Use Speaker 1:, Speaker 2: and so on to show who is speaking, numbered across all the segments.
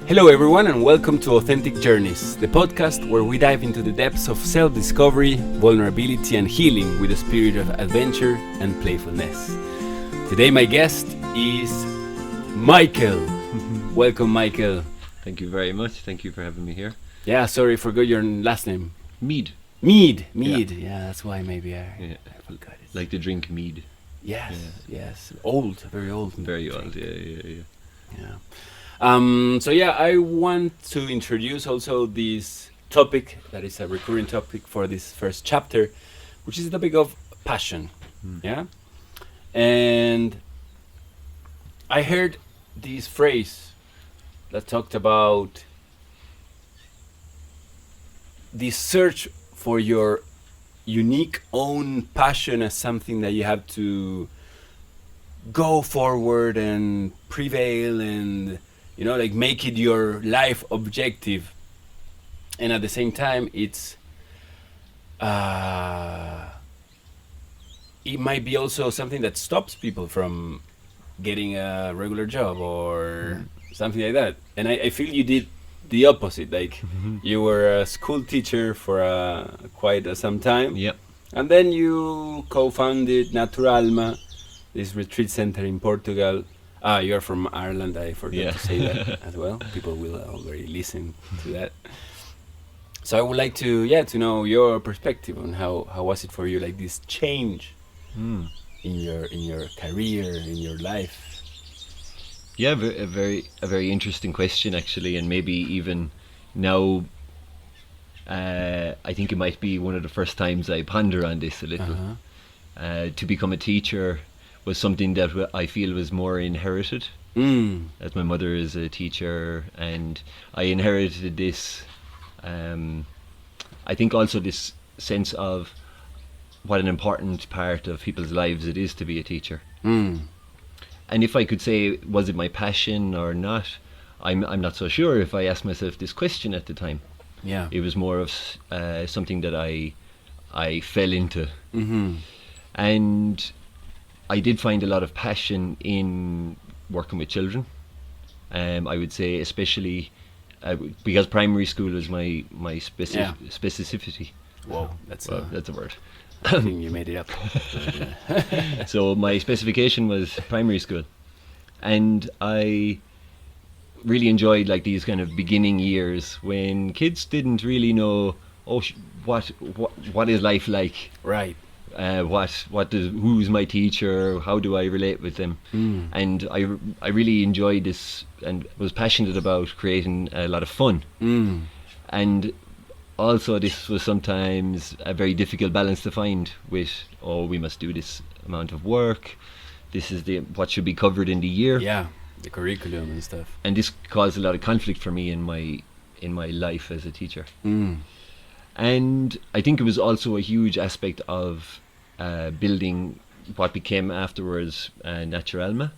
Speaker 1: Hello, everyone, and welcome to Authentic Journeys, the podcast where we dive into the depths of self discovery, vulnerability, and healing with a spirit of adventure and playfulness. Today, my guest is Michael. Welcome, Michael.
Speaker 2: Thank you very much. Thank you for having me here.
Speaker 1: Yeah, sorry, I forgot your last name.
Speaker 2: Mead.
Speaker 1: Meade. Yeah, that's why maybe I forgot it.
Speaker 2: Like to drink mead.
Speaker 1: Yes. Old, very old.
Speaker 2: Very old, yeah.
Speaker 1: So I want to introduce also this topic that is a recurring topic for this first chapter, which is the topic of passion. Yeah, and I heard this phrase that talked about the search for your unique own passion as something that you have to go forward and prevail and like make it your life objective. And at the same time, it might be also something that stops people from getting a regular job or something like that. And I feel you did the opposite. Like you were a school teacher for quite some time.
Speaker 2: Yep.
Speaker 1: And then you co-founded Naturalma, this retreat center in Portugal. You're from Ireland, I forgot to say that as well. People will already listen to that. So I would like to know your perspective on how was it for you, like this change in your career, in your life.
Speaker 2: Yeah, a very interesting question actually, and maybe even now I think it might be one of the first times I ponder on this a little. To become a teacher was something that I feel was more inherited, as my mother is a teacher, and I inherited this. I think also this sense of what an important part of people's lives it is to be a teacher. And if I could say, was it my passion or not, I'm not so sure if I asked myself this question at the time. Yeah, it was more of something that I fell into, and I did find a lot of passion in working with children. I would say especially because primary school is my specificity.
Speaker 1: Whoa, that's a
Speaker 2: word.
Speaker 1: I think you made it up.
Speaker 2: So my specification was primary school, and I really enjoyed like these kind of beginning years when kids didn't really know what is life like,
Speaker 1: right?
Speaker 2: Who's my teacher, how do I relate with them, and I really enjoyed this and was passionate about creating a lot of fun, and also this was sometimes a very difficult balance to find with we must do this amount of work, this is what should be covered in the year,
Speaker 1: the curriculum and stuff,
Speaker 2: and this caused a lot of conflict for me in my life as a teacher. And I think it was also a huge aspect of building what became afterwards Naturalma.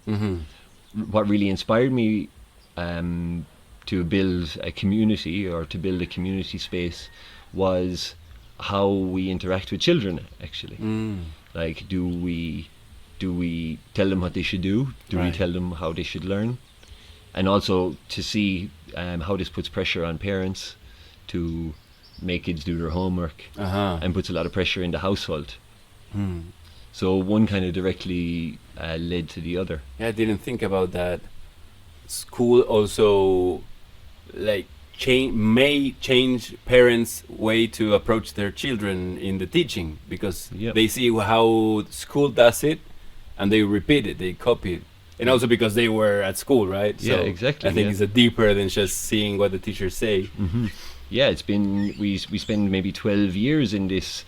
Speaker 2: What really inspired me to build a community or to build a community space was how we interact with children, actually. Like, do we tell them what they should do? Do we tell them how they should learn? And also to see how this puts pressure on parents to make kids do their homework, and puts a lot of pressure in the household. So one kind of directly led to the other.
Speaker 1: I didn't think about that. School also may change parents' way to approach their children in the teaching, because they see how school does it and they repeat it, they copy it. And also because they were at school, right?
Speaker 2: So exactly.
Speaker 1: I think it's deeper than just seeing what the teachers say.
Speaker 2: Yeah, it's been we spend maybe 12 years in this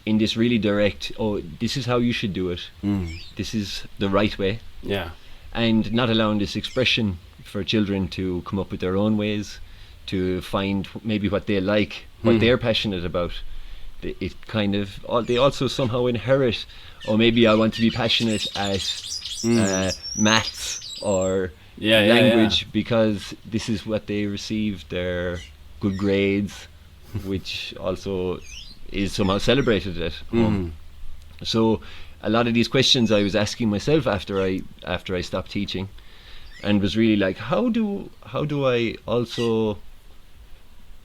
Speaker 2: really direct. This is how you should do it. This is the right way.
Speaker 1: Yeah,
Speaker 2: and not allowing this expression for children to come up with their own ways, to find maybe what they like, what they're passionate about. They also somehow inherit. Or maybe I want to be passionate at maths or language because this is what they received their good grades, which also is somehow celebrated at home. So a lot of these questions I was asking myself after I stopped teaching and was really like, how do I also,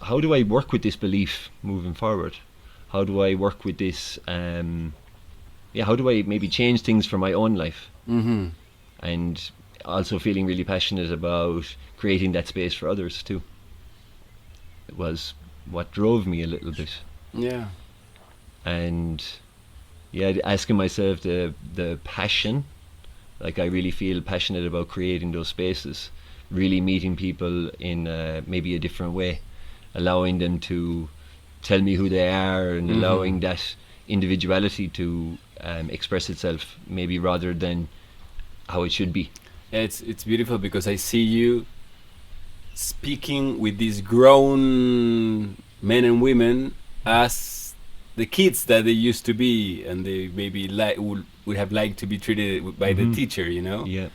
Speaker 2: how do I work with this belief moving forward? How do I work with this? How do I maybe change things for my own life?
Speaker 1: Mm-hmm.
Speaker 2: And also feeling really passionate about creating that space for others too. It was what drove me a little bit.
Speaker 1: Yeah.
Speaker 2: And yeah, asking myself the passion, like I really feel passionate about creating those spaces, really meeting people in maybe a different way, allowing them to tell me who they are, and allowing that individuality to express itself, maybe rather than how it should be.
Speaker 1: Yeah, it's beautiful because I see you speaking with these grown men and women as the kids that they used to be, and they maybe would have liked to be treated by the teacher, you know?
Speaker 2: Yeah.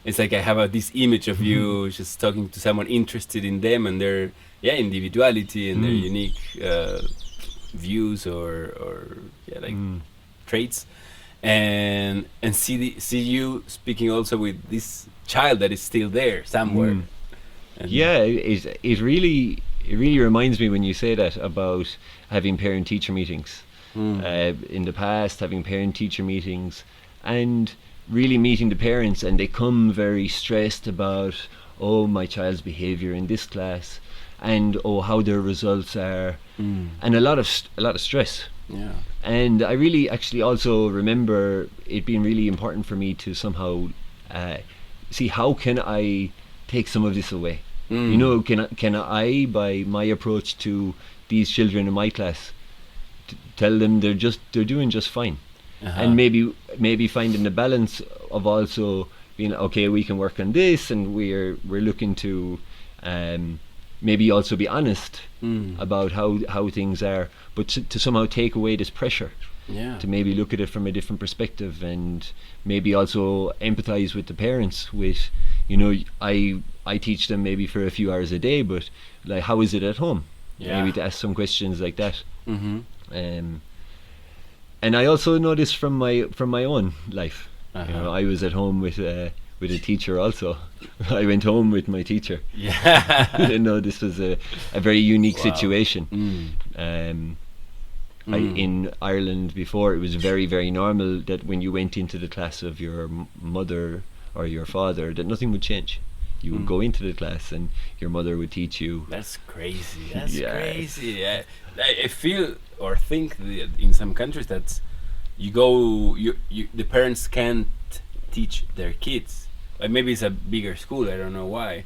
Speaker 1: It's like I have this image of you just talking to someone interested in them and their individuality and their unique views or traits, and see you speaking also with this child that is still there somewhere. And
Speaker 2: Yeah, it really reminds me when you say that about having parent-teacher meetings. In the past, having parent-teacher meetings and really meeting the parents, and they come very stressed about, oh, my child's behaviour in this class, and oh, how their results are, and a lot of stress.
Speaker 1: Yeah.
Speaker 2: And I really actually also remember it being really important for me to somehow see how can I take some of this away. You know, can I, by my approach to these children in my class, tell them they're doing just fine, and maybe finding the balance of also being okay, we can work on this, and we're looking to maybe also be honest about how things are, but to somehow take away this pressure.
Speaker 1: Yeah.
Speaker 2: To maybe look at it from a different perspective, and maybe also empathize with the parents. With, you know, I teach them maybe for a few hours a day, but like, how is it at home?
Speaker 1: Yeah.
Speaker 2: Maybe to ask some questions like that.
Speaker 1: Mm-hmm.
Speaker 2: And I also know this from my own life. You
Speaker 1: Uh-huh.
Speaker 2: know, I was at home with a teacher also. I went home with my teacher.
Speaker 1: Yeah.
Speaker 2: You know, this was a very unique
Speaker 1: Wow.
Speaker 2: situation. In Ireland before, it was very, very normal that when you went into the class of your mother or your father, that nothing would change. You would go into the class and your mother would teach you.
Speaker 1: That's crazy. That's
Speaker 2: Yeah.
Speaker 1: crazy. I feel or think that in some countries that the parents can't teach their kids. Like maybe it's a bigger school. I don't know why,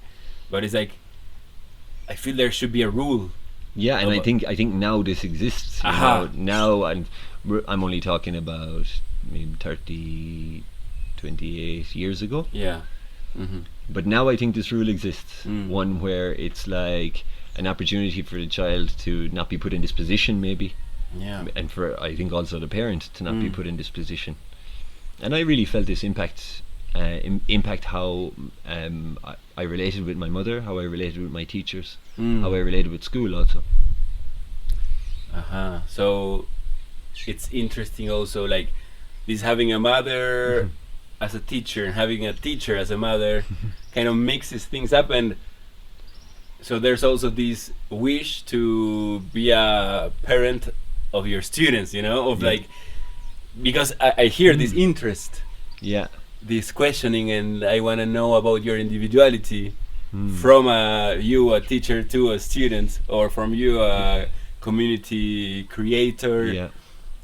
Speaker 1: but it's like I feel there should be a rule.
Speaker 2: Yeah, and I think now this exists. You know, now, and I'm only talking about maybe 28 years ago.
Speaker 1: Yeah. Mm-hmm.
Speaker 2: But now I think this rule exists.
Speaker 1: Mm.
Speaker 2: One where it's like an opportunity for the child to not be put in this position, maybe.
Speaker 1: Yeah.
Speaker 2: And for, I think, also the parent to not be put in this position. And I really felt this impact how I related with my mother, how I related with my teachers, how I related with school also.
Speaker 1: So it's interesting also, like this having a mother as a teacher and having a teacher as a mother kind of mixes things up, and so there's also this wish to be a parent of your students, you know, of like, because I hear this interest,
Speaker 2: Yeah.
Speaker 1: this questioning, and I want to know about your individuality from you a teacher to a student, or from you a community creator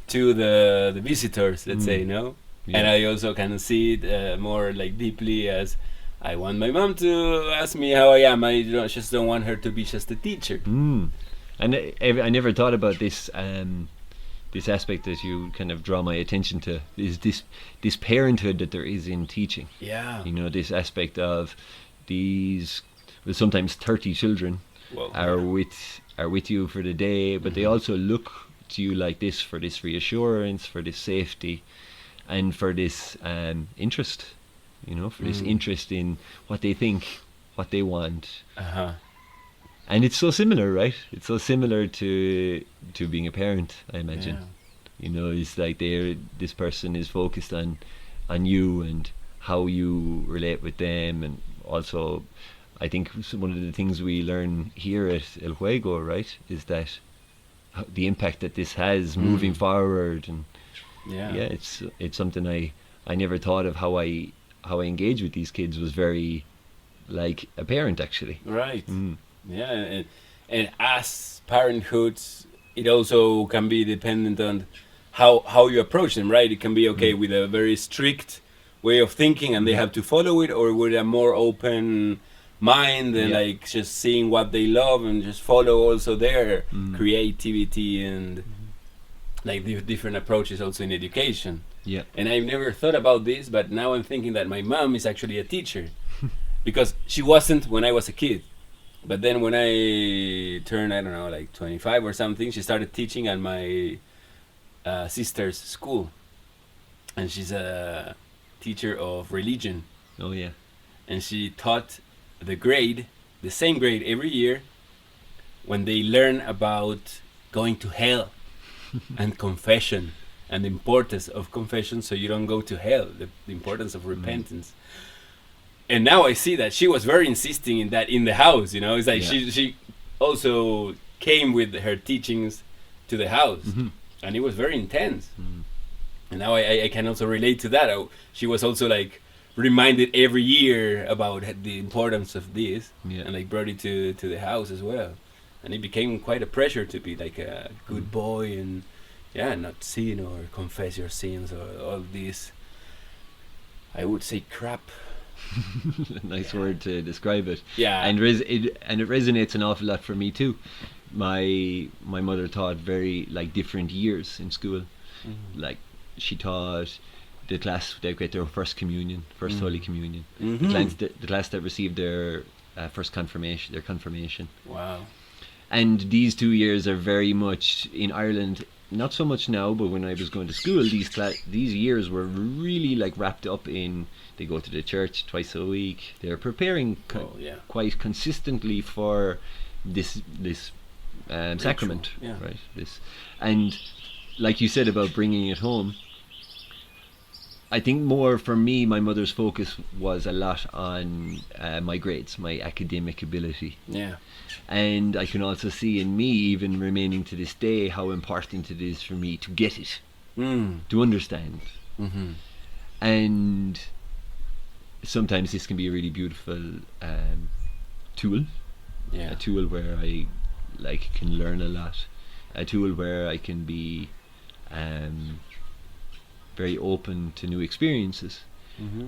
Speaker 1: to the visitors, let's say, no?
Speaker 2: Yeah.
Speaker 1: And I also kind of see it more like deeply as I want my mom to ask me how I am. I just don't want her to be just a teacher.
Speaker 2: And I never thought about this this aspect that you kind of draw my attention to, is this parenthood that there is in teaching.
Speaker 1: Yeah.
Speaker 2: You know, this aspect of these, well, sometimes 30 children are with you for the day, but they also look to you like this for this reassurance, for this safety, and for this interest. You know, for this interest in what they think, what they want. And it's so similar, right? It's so similar to being a parent, I imagine.
Speaker 1: Yeah.
Speaker 2: You know, it's like this person is focused on you and how you relate with them and also, I think one of the things we learn here at El Juego, right, is that the impact that this has moving forward, and it's something I never thought of how I engage with these kids was very like a parent actually.
Speaker 1: Right. Yeah, and as parenthood, it also can be dependent on how you approach them, right? It can be okay with a very strict way of thinking and they have to follow it, or with a more open mind and like just seeing what they love and just follow also their creativity and like different approaches also in education.
Speaker 2: Yeah.
Speaker 1: And I've never thought about this, but now I'm thinking that my mom is actually a teacher because she wasn't when I was a kid. But then when I turned, I don't know, like 25 or something, she started teaching at my sister's school. And she's a teacher of religion.
Speaker 2: Oh, yeah.
Speaker 1: And she taught the same grade every year when they learn about going to hell and confession and the importance of confession so you don't go to hell, the importance of repentance. And now I see that she was very insisting in that in the house, you know. It's like she also came with her teachings to the house, and it was very intense. And now I can also relate to that. She was also like reminded every year about the importance of this, and like brought it to the house as well. And it became quite a pressure to be like a good boy and not sin or confess your sins or all this, I would say, crap.
Speaker 2: Nice word to describe it.
Speaker 1: Yeah.
Speaker 2: And it resonates an awful lot for me too. My mother taught very like different years in school. Like she taught the class that get their first communion, first Holy Communion. The class that received their first confirmation, their confirmation.
Speaker 1: Wow.
Speaker 2: And these 2 years are very much in Ireland. Not so much now, but when I was going to school, these years were really like wrapped up in. They go to the church twice a week. They're preparing quite consistently for this sacrament, right? This, and like you said about bringing it home, I think more for me, my mother's focus was a lot on my grades, my academic ability.
Speaker 1: Yeah.
Speaker 2: And I can also see in me, even remaining to this day, how important it is for me to get it, to understand. And sometimes this can be a really beautiful tool, a tool where I like can learn a lot, a tool where I can be very open to new experiences.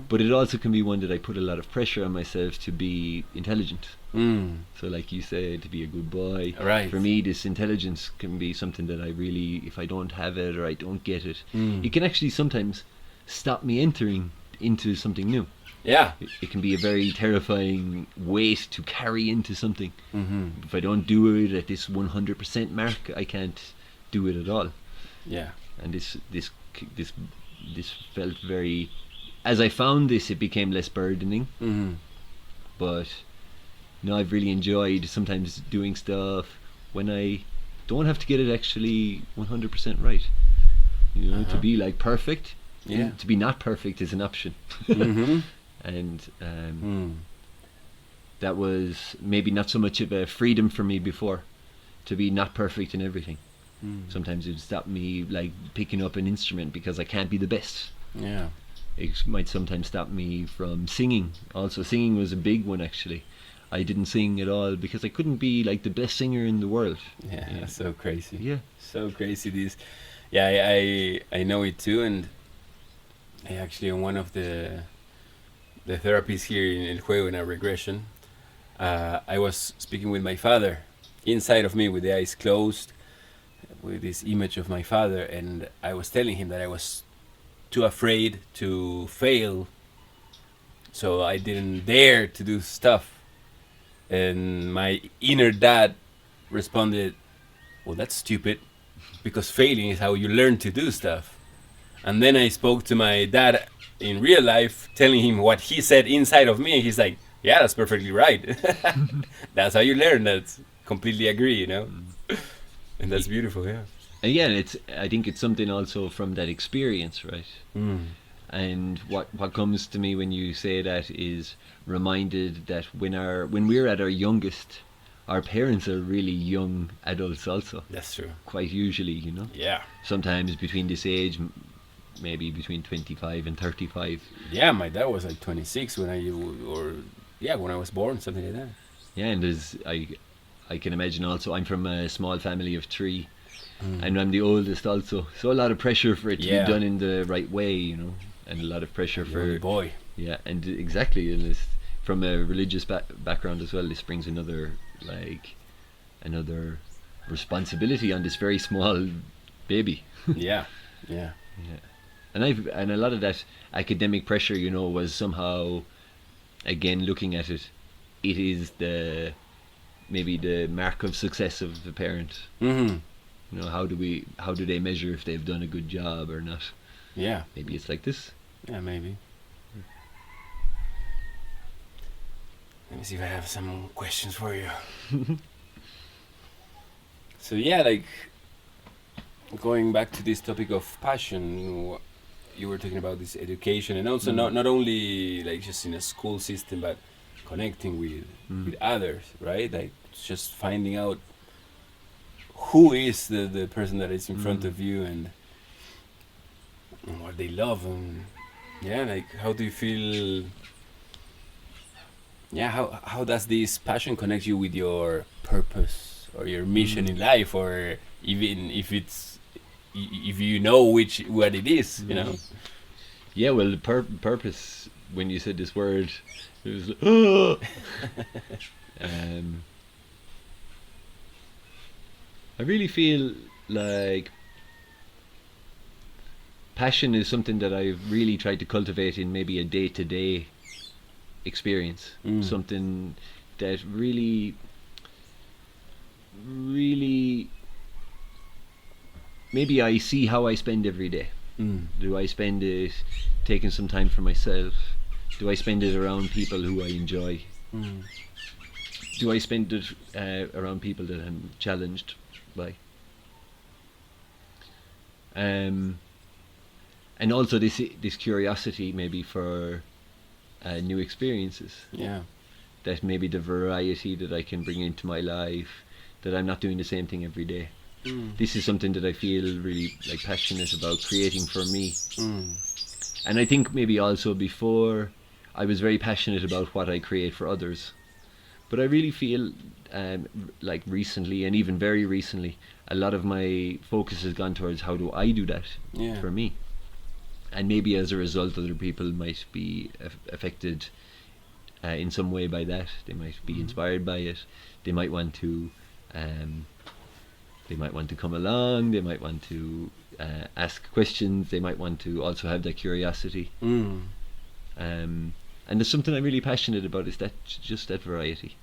Speaker 2: But it also can be one that I put a lot of pressure on myself to be intelligent. So like you said, to be a good boy.
Speaker 1: Right.
Speaker 2: For me, this intelligence can be something that I really, if I don't have it or I don't get it, it can actually sometimes stop me entering into something new.
Speaker 1: Yeah.
Speaker 2: It can be a very terrifying weight to carry into something. If I don't do it at this 100% mark, I can't do it at all.
Speaker 1: Yeah.
Speaker 2: And this felt very. As I found this, it became less burdening. But no, I've really enjoyed sometimes doing stuff when I don't have to get it actually 100% right. You know, to be like perfect. Yeah. To be not perfect is an option. And that was maybe not so much of a freedom for me before, to be not perfect in everything. Sometimes it would stop me like picking up an instrument because I can't be the best.
Speaker 1: Yeah.
Speaker 2: It might sometimes stop me from singing. Also, singing was a big one actually. I didn't sing at all because I couldn't be like the best singer in the world.
Speaker 1: Yeah, so crazy.
Speaker 2: Yeah.
Speaker 1: So crazy this. Yeah, I know it too, and I actually on one of the therapies here in El Juego in a regression, I was speaking with my father inside of me with the eyes closed with this image of my father, and I was telling him that I was too afraid to fail, so I didn't dare to do stuff. And my inner dad responded, well, that's stupid, because failing is how you learn to do stuff. And then I spoke to my dad in real life, telling him what he said inside of me, and he's like, yeah, that's perfectly right. That's how you learn. That's completely agree, you know. And that's beautiful. Yeah.
Speaker 2: Again, I think it's something also from that experience, right? And what comes to me when you say that is reminded that when we're at our youngest, our parents are really young adults also.
Speaker 1: That's true.
Speaker 2: Quite usually, you know.
Speaker 1: Yeah.
Speaker 2: Sometimes between this age, maybe between 25 and 35.
Speaker 1: Yeah, my dad was like 26 when when I was born, something like that.
Speaker 2: Yeah, and I can imagine also, I'm from a small family of 3, and I'm the oldest also. So a lot of pressure for it to be done in the right way, you know, and a lot of pressure for
Speaker 1: only boy.
Speaker 2: Yeah, and exactly, and this, from a religious background as well, this brings another responsibility on this very small baby.
Speaker 1: Yeah.
Speaker 2: And a lot of that academic pressure, you know, was somehow, again, looking at it, it is maybe the mark of success of the parent.
Speaker 1: Mm-hmm.
Speaker 2: You know, how do they measure if they've done a good job or not?
Speaker 1: Yeah.
Speaker 2: Maybe it's like this.
Speaker 1: Yeah, maybe. Let me see if I have some questions for you. So yeah, like going back to this topic of passion, you were talking about this education, and also not only like just in a school system, but connecting with others, right? Like just finding out who is the person that is in front of you, and what they love, and like how do you feel? Yeah, how does this passion connect you with your purpose or your mission in life, or even if you know what it is, you know?
Speaker 2: Yeah, well, the purpose, when you said this word, it was like, I really feel like passion is something that I've really tried to cultivate in maybe a day-to-day experience. Something that really maybe I see how I spend every day. Do I spend it taking some time for myself? Do I spend it around people who I enjoy? Do I spend it around people that I'm challenged by? And also this curiosity maybe for new experiences.
Speaker 1: Yeah.
Speaker 2: That maybe the variety that I can bring into my life, that I'm not doing the same thing every day. This is something that I feel really like passionate about creating for me. And I think maybe also before I was very passionate about what I create for others. But I really feel like recently, and even very recently, a lot of my focus has gone towards how do I do that for me. And maybe as a result, other people might be affected in some way by that. They might be inspired by it. They might want to come along. They might want to ask questions. They might want to also have that curiosity. And there's something I'm really passionate about, is that just that variety.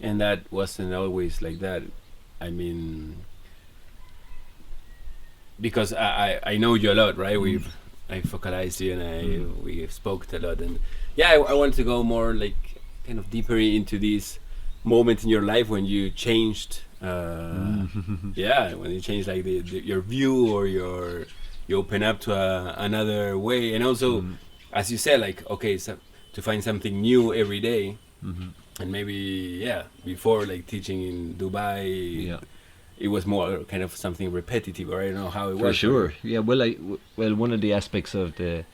Speaker 1: And that wasn't always like that. I mean, because I know you a lot, right? I focalized you, and we spoke a lot, and I want to go more like kind of deeper into this moment in your life when you changed. When you changed like your view, or you open up to another way, and also, as you said, like so to find something new every day, and maybe before, like teaching in Dubai. It was more kind of something repetitive, or I don't know how it was.
Speaker 2: For sure, yeah. Well, one of the aspects of the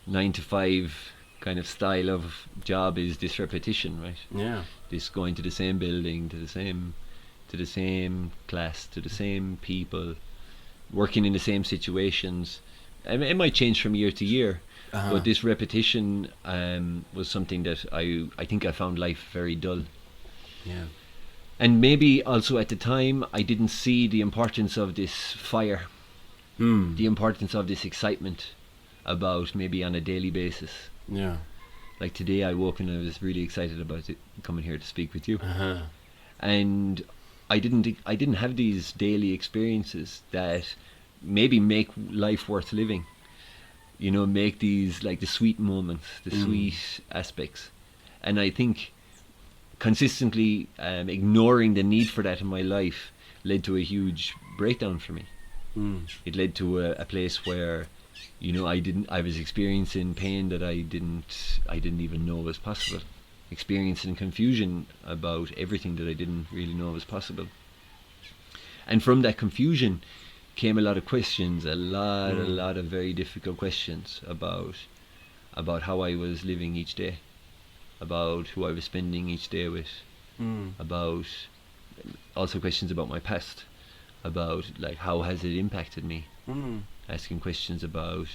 Speaker 2: 9-to-5 kind of style of job is this repetition, right?
Speaker 1: Yeah.
Speaker 2: This going to the same building, to the same class, to the same people, working in the same situations. I mean, it might change from year to year, but this repetition was something that I think I found life very dull.
Speaker 1: Yeah.
Speaker 2: And maybe also at the time I didn't see the importance of this fire, the importance of this excitement about maybe on a daily basis.
Speaker 1: Yeah.
Speaker 2: Like today I woke and I was really excited about coming here to speak with you. And I didn't have these daily experiences that maybe make life worth living. You know, make these like the sweet moments, the sweet aspects. And I think consistently ignoring the need for that in my life led to a huge breakdown for me. It led to a place where I was experiencing pain that I didn't even know was possible, experiencing confusion about everything that I didn't really know was possible. And from that confusion came a lot of questions, a lot of very difficult questions about how I was living each day, about who I was spending each day with, about also questions about my past, about like how has it impacted me, asking questions about,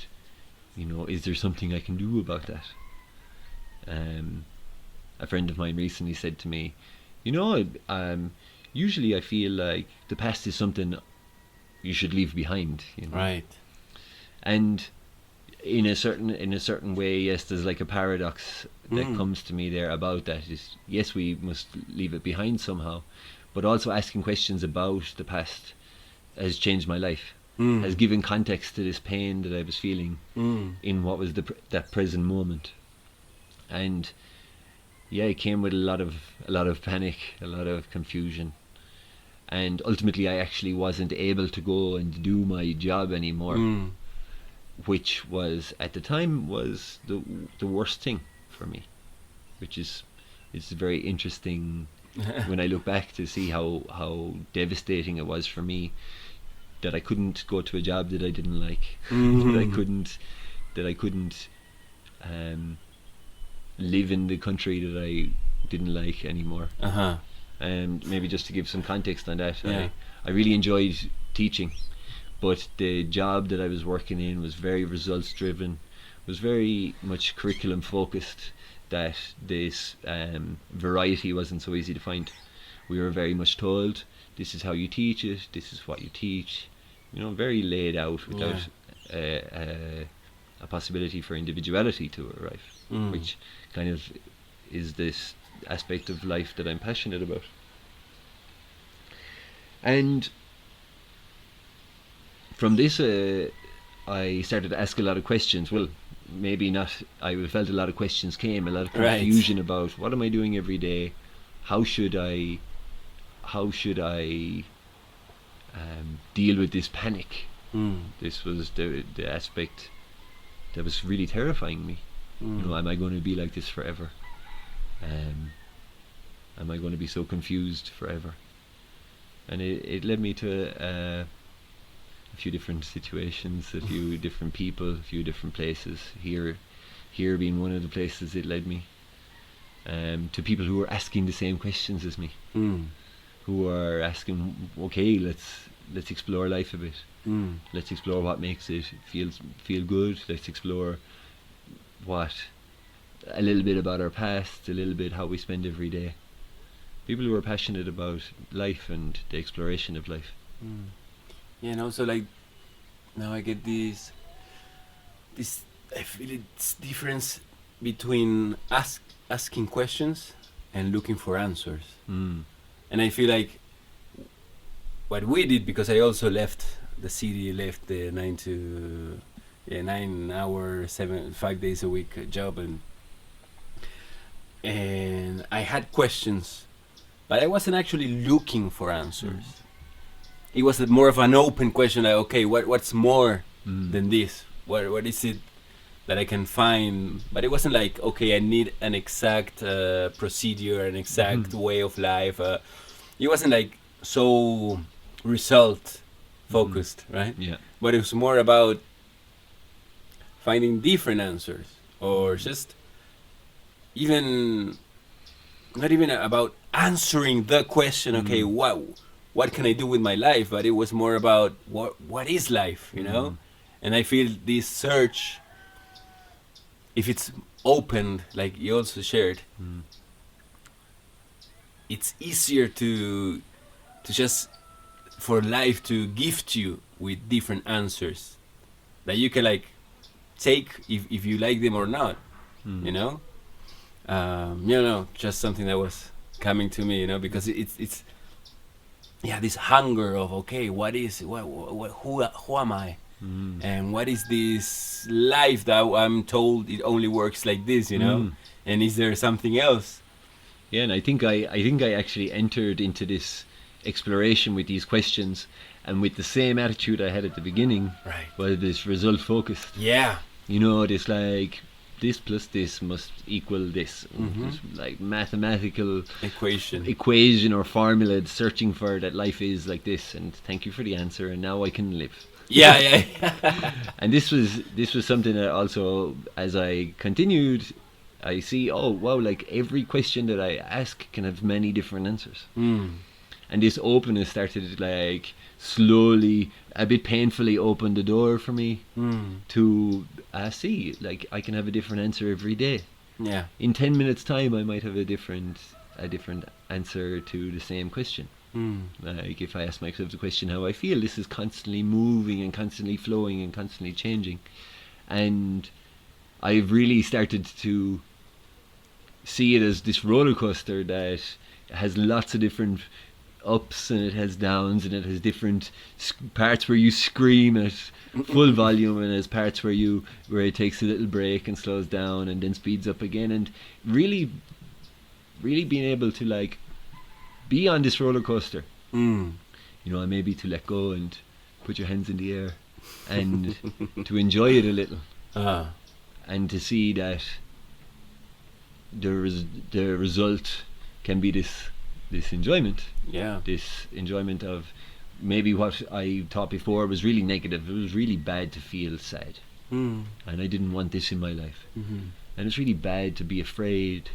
Speaker 2: is there something I can do about that? A friend of mine recently said to me, usually I feel like the past is something you should leave behind,
Speaker 1: Right.
Speaker 2: And in a certain way, yes, there's like a paradox that comes to me there about that. Is yes, we must leave it behind somehow, but also asking questions about the past has changed my life, has given context to this pain that I was feeling in what was that present moment. And yeah, it came with a lot of panic, a lot of confusion, and ultimately I actually wasn't able to go and do my job anymore, which was at the time was the worst thing for me, which is it's very interesting when I look back to see how devastating it was for me that I couldn't go to a job that I didn't like, that I couldn't live in the country that I didn't like anymore. And maybe just to give some context on that, I really enjoyed teaching, but the job that I was working in was very results driven, was very much curriculum focused, that this variety wasn't so easy to find. We were very much told, this is how you teach it, this is what you teach, very laid out without a possibility for individuality to arrive, which kind of is this aspect of life that I'm passionate about. And from this I started to ask a lot of questions. Well, maybe not, I felt a lot of questions came, a lot of confusion about what am I doing every day, how should I deal with this panic. This was the aspect that was really terrifying me. Am I going to be like this forever? Am I going to be so confused forever? And it led me to a few different situations, a few different people, a few different places. Here being one of the places it led me, to people who were asking the same questions as me, who are asking, okay, let's explore life a bit. Let's explore what makes it feel good. Let's explore a little bit about our past, a little bit how we spend every day. People who are passionate about life and the exploration of life.
Speaker 1: Yeah, and also like now I get this I feel it's difference between asking questions and looking for answers. And I feel like what we did, because I also left the city, left the 9 hour 5 days a week job, and I had questions, but I wasn't actually looking for answers. It was more of an open question, like, okay, what's more than this? What is it that I can find? But it wasn't like, okay, I need an exact procedure, an exact way of life. It wasn't like so result focused, right?
Speaker 2: Yeah.
Speaker 1: But it was more about finding different answers, or just not even about answering the question, okay, what can I do with my life? But it was more about what is life, And I feel this search, if it's opened, like you also shared, it's easier to just for life to gift you with different answers that you can like take if you like them or not, just something that was coming to me, because it's this hunger of, okay, what is who am I, and what is this life that I'm told it only works like this, and is there something else?
Speaker 2: Yeah, and I think I actually entered into this exploration with these questions, and with the same attitude I had at the beginning,
Speaker 1: Right.
Speaker 2: was this result focused.
Speaker 1: Yeah.
Speaker 2: You know, this like this plus this must equal this.
Speaker 1: Mhm.
Speaker 2: This, like mathematical
Speaker 1: Equation.
Speaker 2: or formula searching for that life is like this, and thank you for the answer, and now I can live.
Speaker 1: Yeah, yeah.
Speaker 2: And this was something that also, as I continued, I see, oh wow, like every question that I ask can have many different answers. And this openness started like slowly, a bit painfully, open the door for me to see, like I can have a different answer every day.
Speaker 1: Yeah.
Speaker 2: In 10 minutes time I might have a different answer to the same question. Like if I ask myself the question how I feel, this is constantly moving and constantly flowing and constantly changing. And I've really started to see it as this roller coaster that has lots of different ups and it has downs, and it has different parts where you scream at full volume, and there's parts where it takes a little break and slows down and then speeds up again. And really being able to like be on this roller coaster, you know, and maybe to let go and put your hands in the air and to enjoy it a little, and to see that the result can be this enjoyment.
Speaker 1: Yeah.
Speaker 2: This enjoyment of maybe what I thought before was really negative. It was really bad to feel sad, and I didn't want this in my life. And it's really bad to be afraid.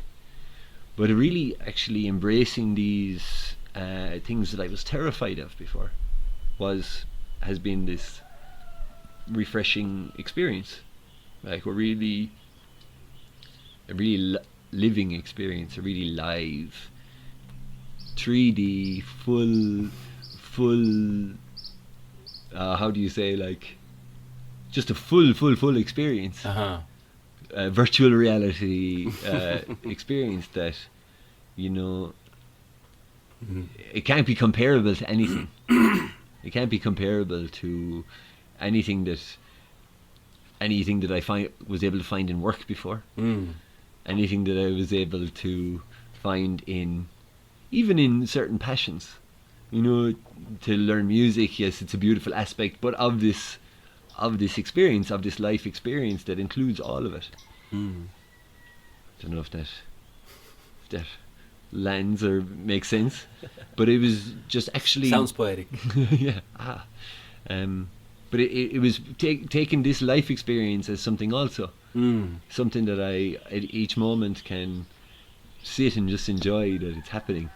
Speaker 2: But really actually embracing these things that I was terrified of before has been this refreshing experience. Like a really living experience, a really live 3D full how do you say, like just a full experience. Virtual reality experience that, you know, it can't be comparable to anything. It can't be comparable to anything that I was able to find in work before. Anything that I was able to find even in certain passions. You know, to learn music, yes, it's a beautiful aspect, but of this experience, of this life experience that includes all of it. I don't know if that lands or makes sense, but it was just actually
Speaker 1: sounds poetic.
Speaker 2: Yeah. But it was taking this life experience as something also, something that I at each moment can sit and just enjoy that it's happening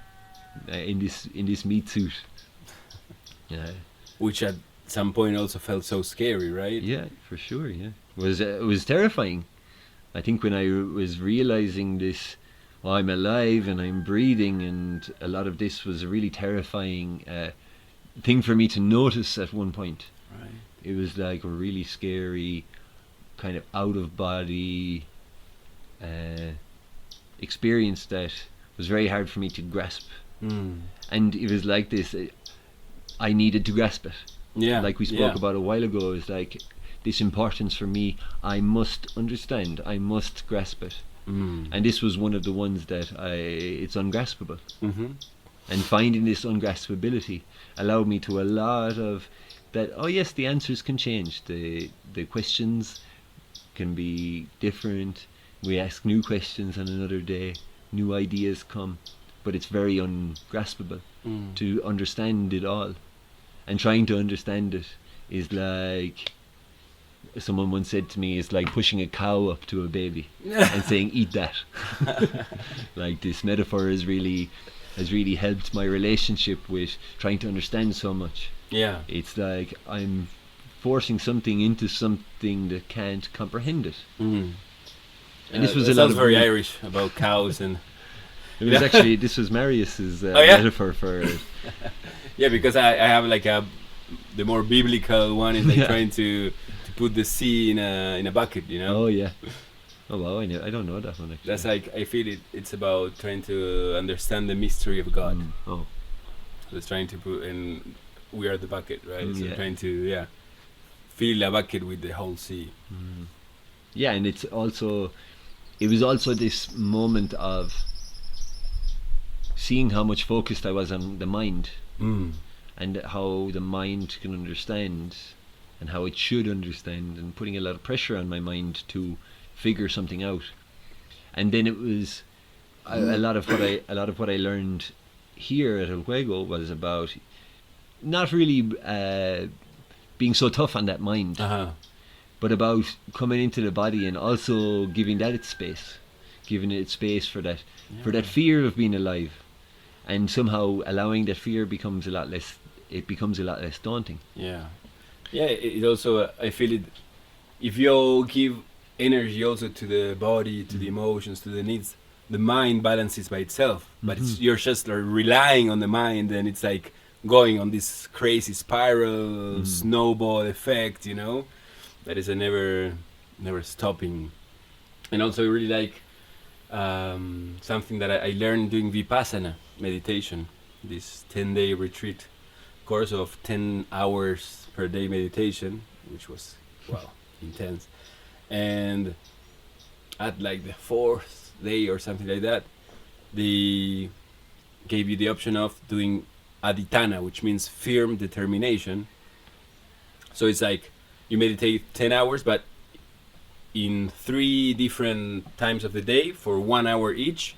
Speaker 2: in this meat suit. Yeah.
Speaker 1: Which at some point also felt so scary, right?
Speaker 2: Yeah, for sure. Yeah, it was terrifying. I think when I was realizing this, oh, I'm alive and I'm breathing, and a lot of this was a really terrifying thing for me to notice at one point.
Speaker 1: Right.
Speaker 2: It was like a really scary kind of out of body experience that was very hard for me to grasp. And it was like this, I needed to grasp it.
Speaker 1: Yeah.
Speaker 2: Like we spoke about a while ago, it's like this importance for me, I must understand, I must grasp it. And this was one of the ones that it's ungraspable. And finding this ungraspability allowed me to a lot of that, oh yes, the answers can change, the questions can be different, we ask new questions on another day, new ideas come, but it's very ungraspable to understand it all. And trying to understand it is like, someone once said to me, it's like pushing a cow up to a baby and saying, eat that. Like this metaphor has really helped my relationship with trying to understand so much.
Speaker 1: Yeah.
Speaker 2: It's like I'm forcing something into something that can't comprehend it. And this was a lot
Speaker 1: sounds
Speaker 2: of
Speaker 1: very Irish about cows and.
Speaker 2: It was actually, this was Marius's metaphor for it.
Speaker 1: Yeah, because I have like the more biblical one is like trying to put the sea in a bucket, you know.
Speaker 2: Oh yeah. Oh wow, I don't know that one actually.
Speaker 1: That's like, I feel it's about trying to understand the mystery of God.
Speaker 2: Oh.
Speaker 1: So it's trying to put in, we are the bucket, right? So
Speaker 2: Yeah.
Speaker 1: trying to fill a bucket with the whole sea.
Speaker 2: Yeah, and it was also this moment of seeing how much focused I was on the mind and how the mind can understand and how it should understand, and putting a lot of pressure on my mind to figure something out. And then it was a lot of what I learned here at El Juego was about not really being so tough on that mind, but about coming into the body and also giving that its space, giving it space for that fear of being alive, and somehow allowing that fear becomes a lot less daunting.
Speaker 1: It also, I feel it, if you give energy also to the body, to the emotions, to the needs, the mind balances by itself, but you're just relying on the mind, and it's like going on this crazy spiral snowball effect, that is a never stopping. And also I really like something that I learned doing Vipassana meditation, this 10-day retreat course of 10 hours per day meditation, which was intense. And at like the 4th day or something like that, they gave you the option of doing aditana, which means firm determination. So it's like you meditate 10 hours, but in 3 different times of the day for 1 hour each,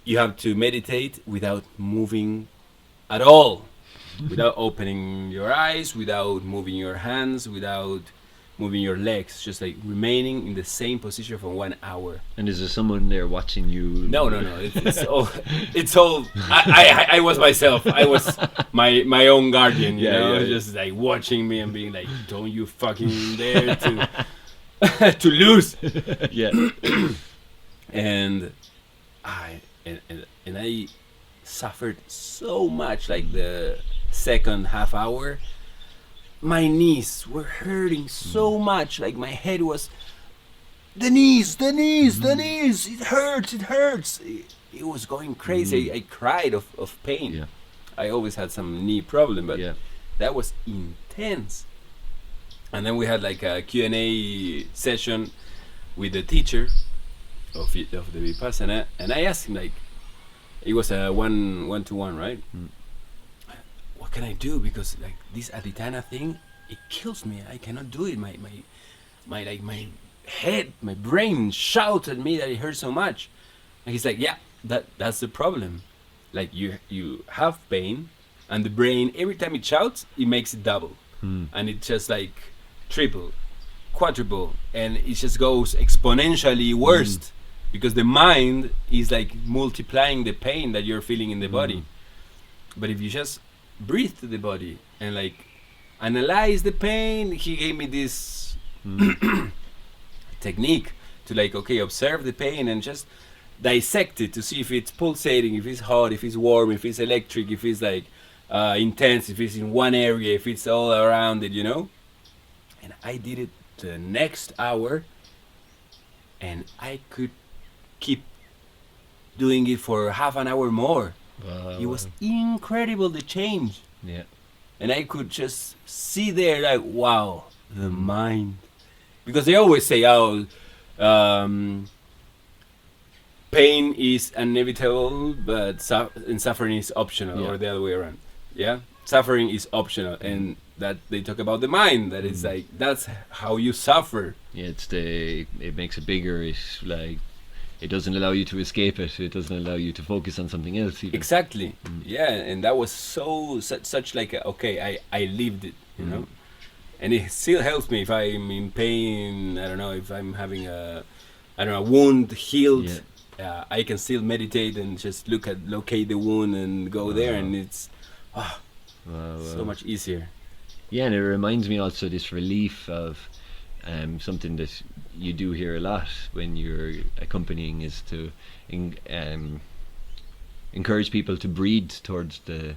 Speaker 1: you have to meditate without moving at all, without opening your eyes, without moving your hands, without moving your legs, just like remaining in the same position for 1 hour.
Speaker 2: And is there someone there watching you?
Speaker 1: No. It's all. It's all. I was myself. I was my own guardian. You know, just like watching me and being like, "Don't you fucking dare to to lose." And I suffered so much. Like the second half hour, my knees were hurting so much. Like my head was, the knees. It hurts. It was going crazy. I cried of pain.
Speaker 2: Yeah.
Speaker 1: I always had some knee problem, but that was intense. And then we had like a Q&A session with the teacher of the Vipassana, and I asked him, like, it was a one-to-one, right? What can I do? Because like this aditana thing, it kills me. I cannot do it. My head, my brain shouts at me that it hurts so much. And he's like, yeah, that's the problem. Like you have pain, and the brain, every time it shouts, it makes it double, and it just like triple, quadruple, and it just goes exponentially worse, because the mind is like multiplying the pain that you're feeling in the body. But if you just breathe to the body and like analyze the pain, he gave me this technique to like, okay, observe the pain and just dissect it to see if it's pulsating, if it's hot, if it's warm, if it's electric, if it's like intense, if it's in one area, if it's all around it, And I did it the next hour, and I could keep doing it for half an hour more.
Speaker 2: Wow.
Speaker 1: It was incredible, the change.
Speaker 2: Yeah.
Speaker 1: And I could just see there, like, wow, the mind. Because they always say, pain is inevitable, but suffering is optional, or the other way around. Yeah, suffering is optional, and that they talk about the mind. That it's like that's how you suffer.
Speaker 2: Yeah, it makes it bigger. It's like it doesn't allow you to escape it. It doesn't allow you to focus on something else. Even.
Speaker 1: Exactly. Yeah, and that was such like I lived it, and it still helps me if I'm in pain. I don't know if I'm having a wound healed. I can still meditate and just locate the wound and go there, and it's so much easier.
Speaker 2: Yeah, and it reminds me also this relief of something that you do here a lot when you're accompanying is to encourage people to breathe towards the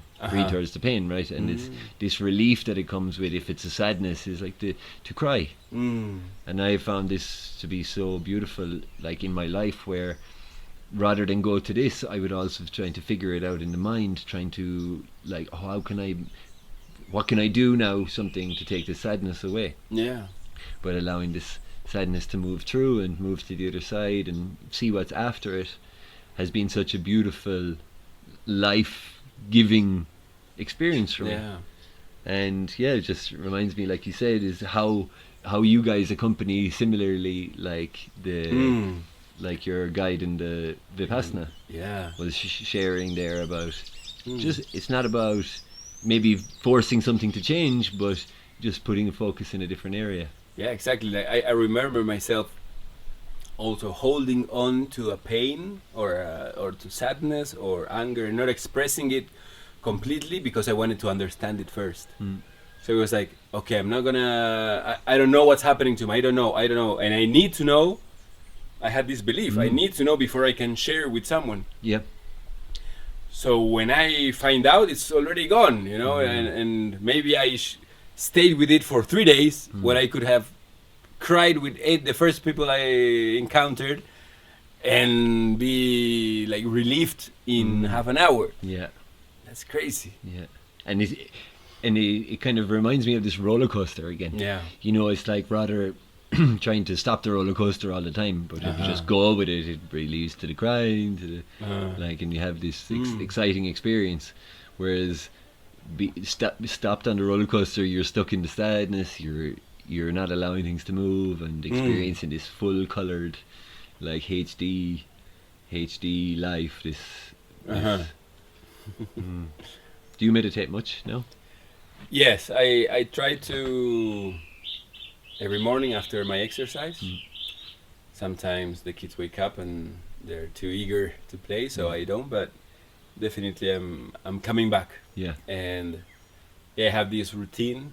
Speaker 2: pain, right? And it's this relief that it comes with. If it's a sadness, is like to cry. And I found this to be so beautiful, like in my life, where rather than go to this, I would also trying to figure it out in the mind, trying to like, what can I do now, something to take the sadness away.
Speaker 1: Yeah.
Speaker 2: But allowing this sadness to move through and move to the other side and see what's after it has been such a beautiful, life-giving experience for me.
Speaker 1: Yeah.
Speaker 2: And yeah, it just reminds me, like you said, is how you guys accompany similarly, like the like your guide in the Vipassana
Speaker 1: Yeah.
Speaker 2: was sharing there about
Speaker 1: Mm.
Speaker 2: just, it's not about maybe forcing something to change, but just putting a focus in a different area.
Speaker 1: Yeah, exactly. Like I remember myself also holding on to a pain or to sadness or anger, and not expressing it completely because I wanted to understand it first. So it was like, okay, I'm not gonna. I don't know what's happening to me. I don't know, and I need to know. I had this belief. I need to know before I can share with someone.
Speaker 2: Yep.
Speaker 1: So when I find out, it's already gone, you know, and maybe I stayed with it for 3 days when I could have cried with the first people I encountered and be like relieved in half an hour.
Speaker 2: Yeah.
Speaker 1: That's crazy.
Speaker 2: Yeah. And it kind of reminds me of this roller coaster again.
Speaker 1: Yeah.
Speaker 2: You know, it's like rather trying to stop the roller coaster all the time, but if you just go with it, it really leads to the crying, to the like, and you have this exciting experience. Whereas stopped on the roller coaster, you're stuck in the sadness. You're not allowing things to move and experiencing this full colored, like HD life. This. Do you meditate much? No.
Speaker 1: Yes, I try to every morning after my exercise. Sometimes the kids wake up and they're too eager to play, so I don't. But definitely, I'm coming back.
Speaker 2: Yeah.
Speaker 1: And yeah, I have this routine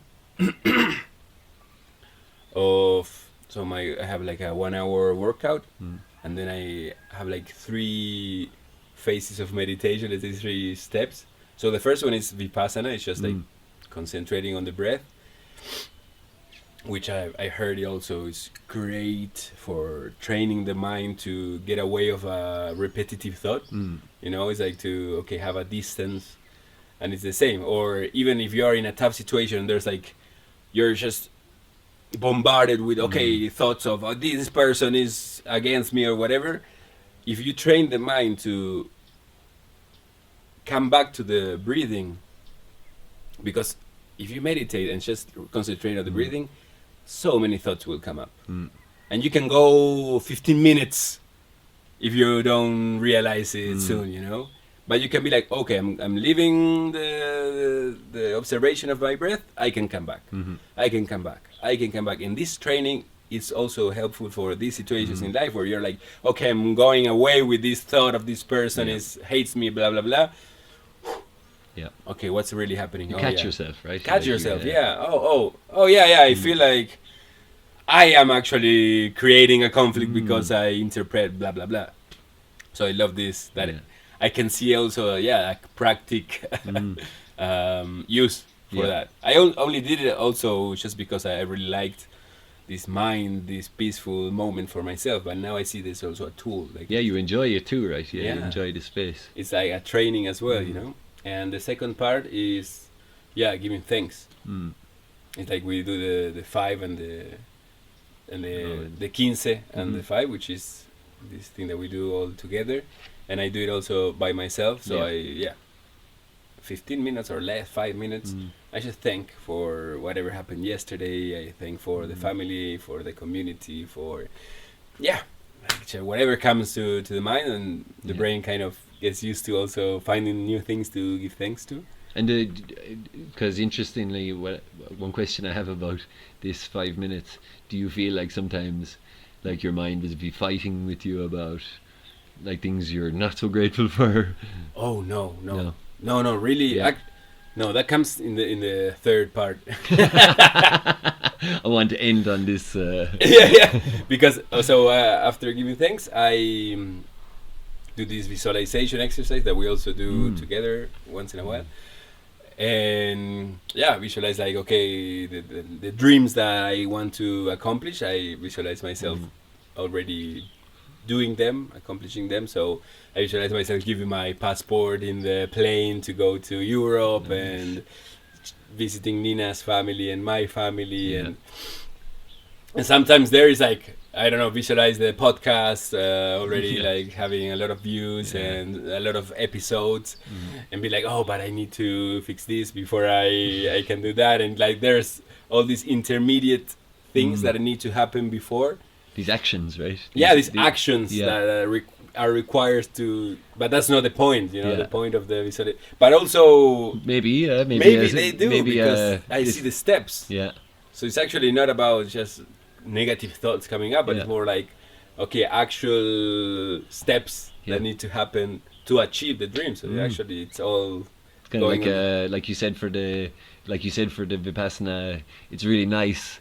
Speaker 1: of I have like a 1 hour workout, and then I have like 3 phases of meditation. Let's say 3 steps. So the first one is Vipassana. It's just like concentrating on the breath, which I heard it also is great for training the mind to get away of a repetitive thought. You know, it's like to have a distance, and it's the same. Or even if you are in a tough situation, there's like you're just bombarded with thoughts of this person is against me or whatever. If you train the mind to come back to the breathing, because if you meditate and just concentrate on the breathing, so many thoughts will come up, and you can go 15 minutes if you don't realize it soon, you know. But you can be like, okay, I'm leaving the observation of my breath. I can come back. I can come back. And this training is also helpful for these situations in life where you're like, okay, I'm going away with this thought of this person hates me, blah blah blah.
Speaker 2: Yeah.
Speaker 1: Okay, what's really happening?
Speaker 2: You catch yourself, right?
Speaker 1: Catch yourself, yeah. Oh, yeah. I feel like I am actually creating a conflict because I interpret blah blah blah. So I love this. That I can see also, like practical use for that. I only did it also just because I really liked this peaceful moment for myself. But now I see this also a tool. Like
Speaker 2: you enjoy it too, right? Yeah, you enjoy the space.
Speaker 1: It's like a training as well, you know. And the second part is, giving thanks. It's like we do the 5 and the 15 and the 5, which is this thing that we do all together. And I do it also by myself. So 15 minutes or less, 5 minutes. I just thank for whatever happened yesterday. I thank for the family, for the community, for whatever comes to the mind, and the brain kind of gets used to also finding new things to give thanks to.
Speaker 2: And because interestingly, one question I have about this 5 minutes, do you feel like sometimes like your mind is fighting with you about like things you're not so grateful for?
Speaker 1: Oh no, really. No, that comes in the third part.
Speaker 2: I want to end on this.
Speaker 1: Because after giving thanks, I do this visualization exercise that we also do together once in a while, and visualize like the dreams that I want to accomplish. I visualize myself already doing them, accomplishing them. So I visualize myself giving my passport in the plane to go to Europe and visiting Nina's family and my family, and sometimes there is like I don't know, visualize the podcast already like having a lot of views and a lot of episodes, and be like, oh, but I need to fix this before I can do that, and like there's all these intermediate things that need to happen before.
Speaker 2: These actions, right?
Speaker 1: These actions that are required to, but that's not the point, you know. The point of the visual, but also maybe they do, because I see the steps. So it's actually not about just negative thoughts coming up, but it's more like, okay, actual steps that need to happen to achieve the dream. So actually, it's all
Speaker 2: kind of like you said for the Vipassana. It's really nice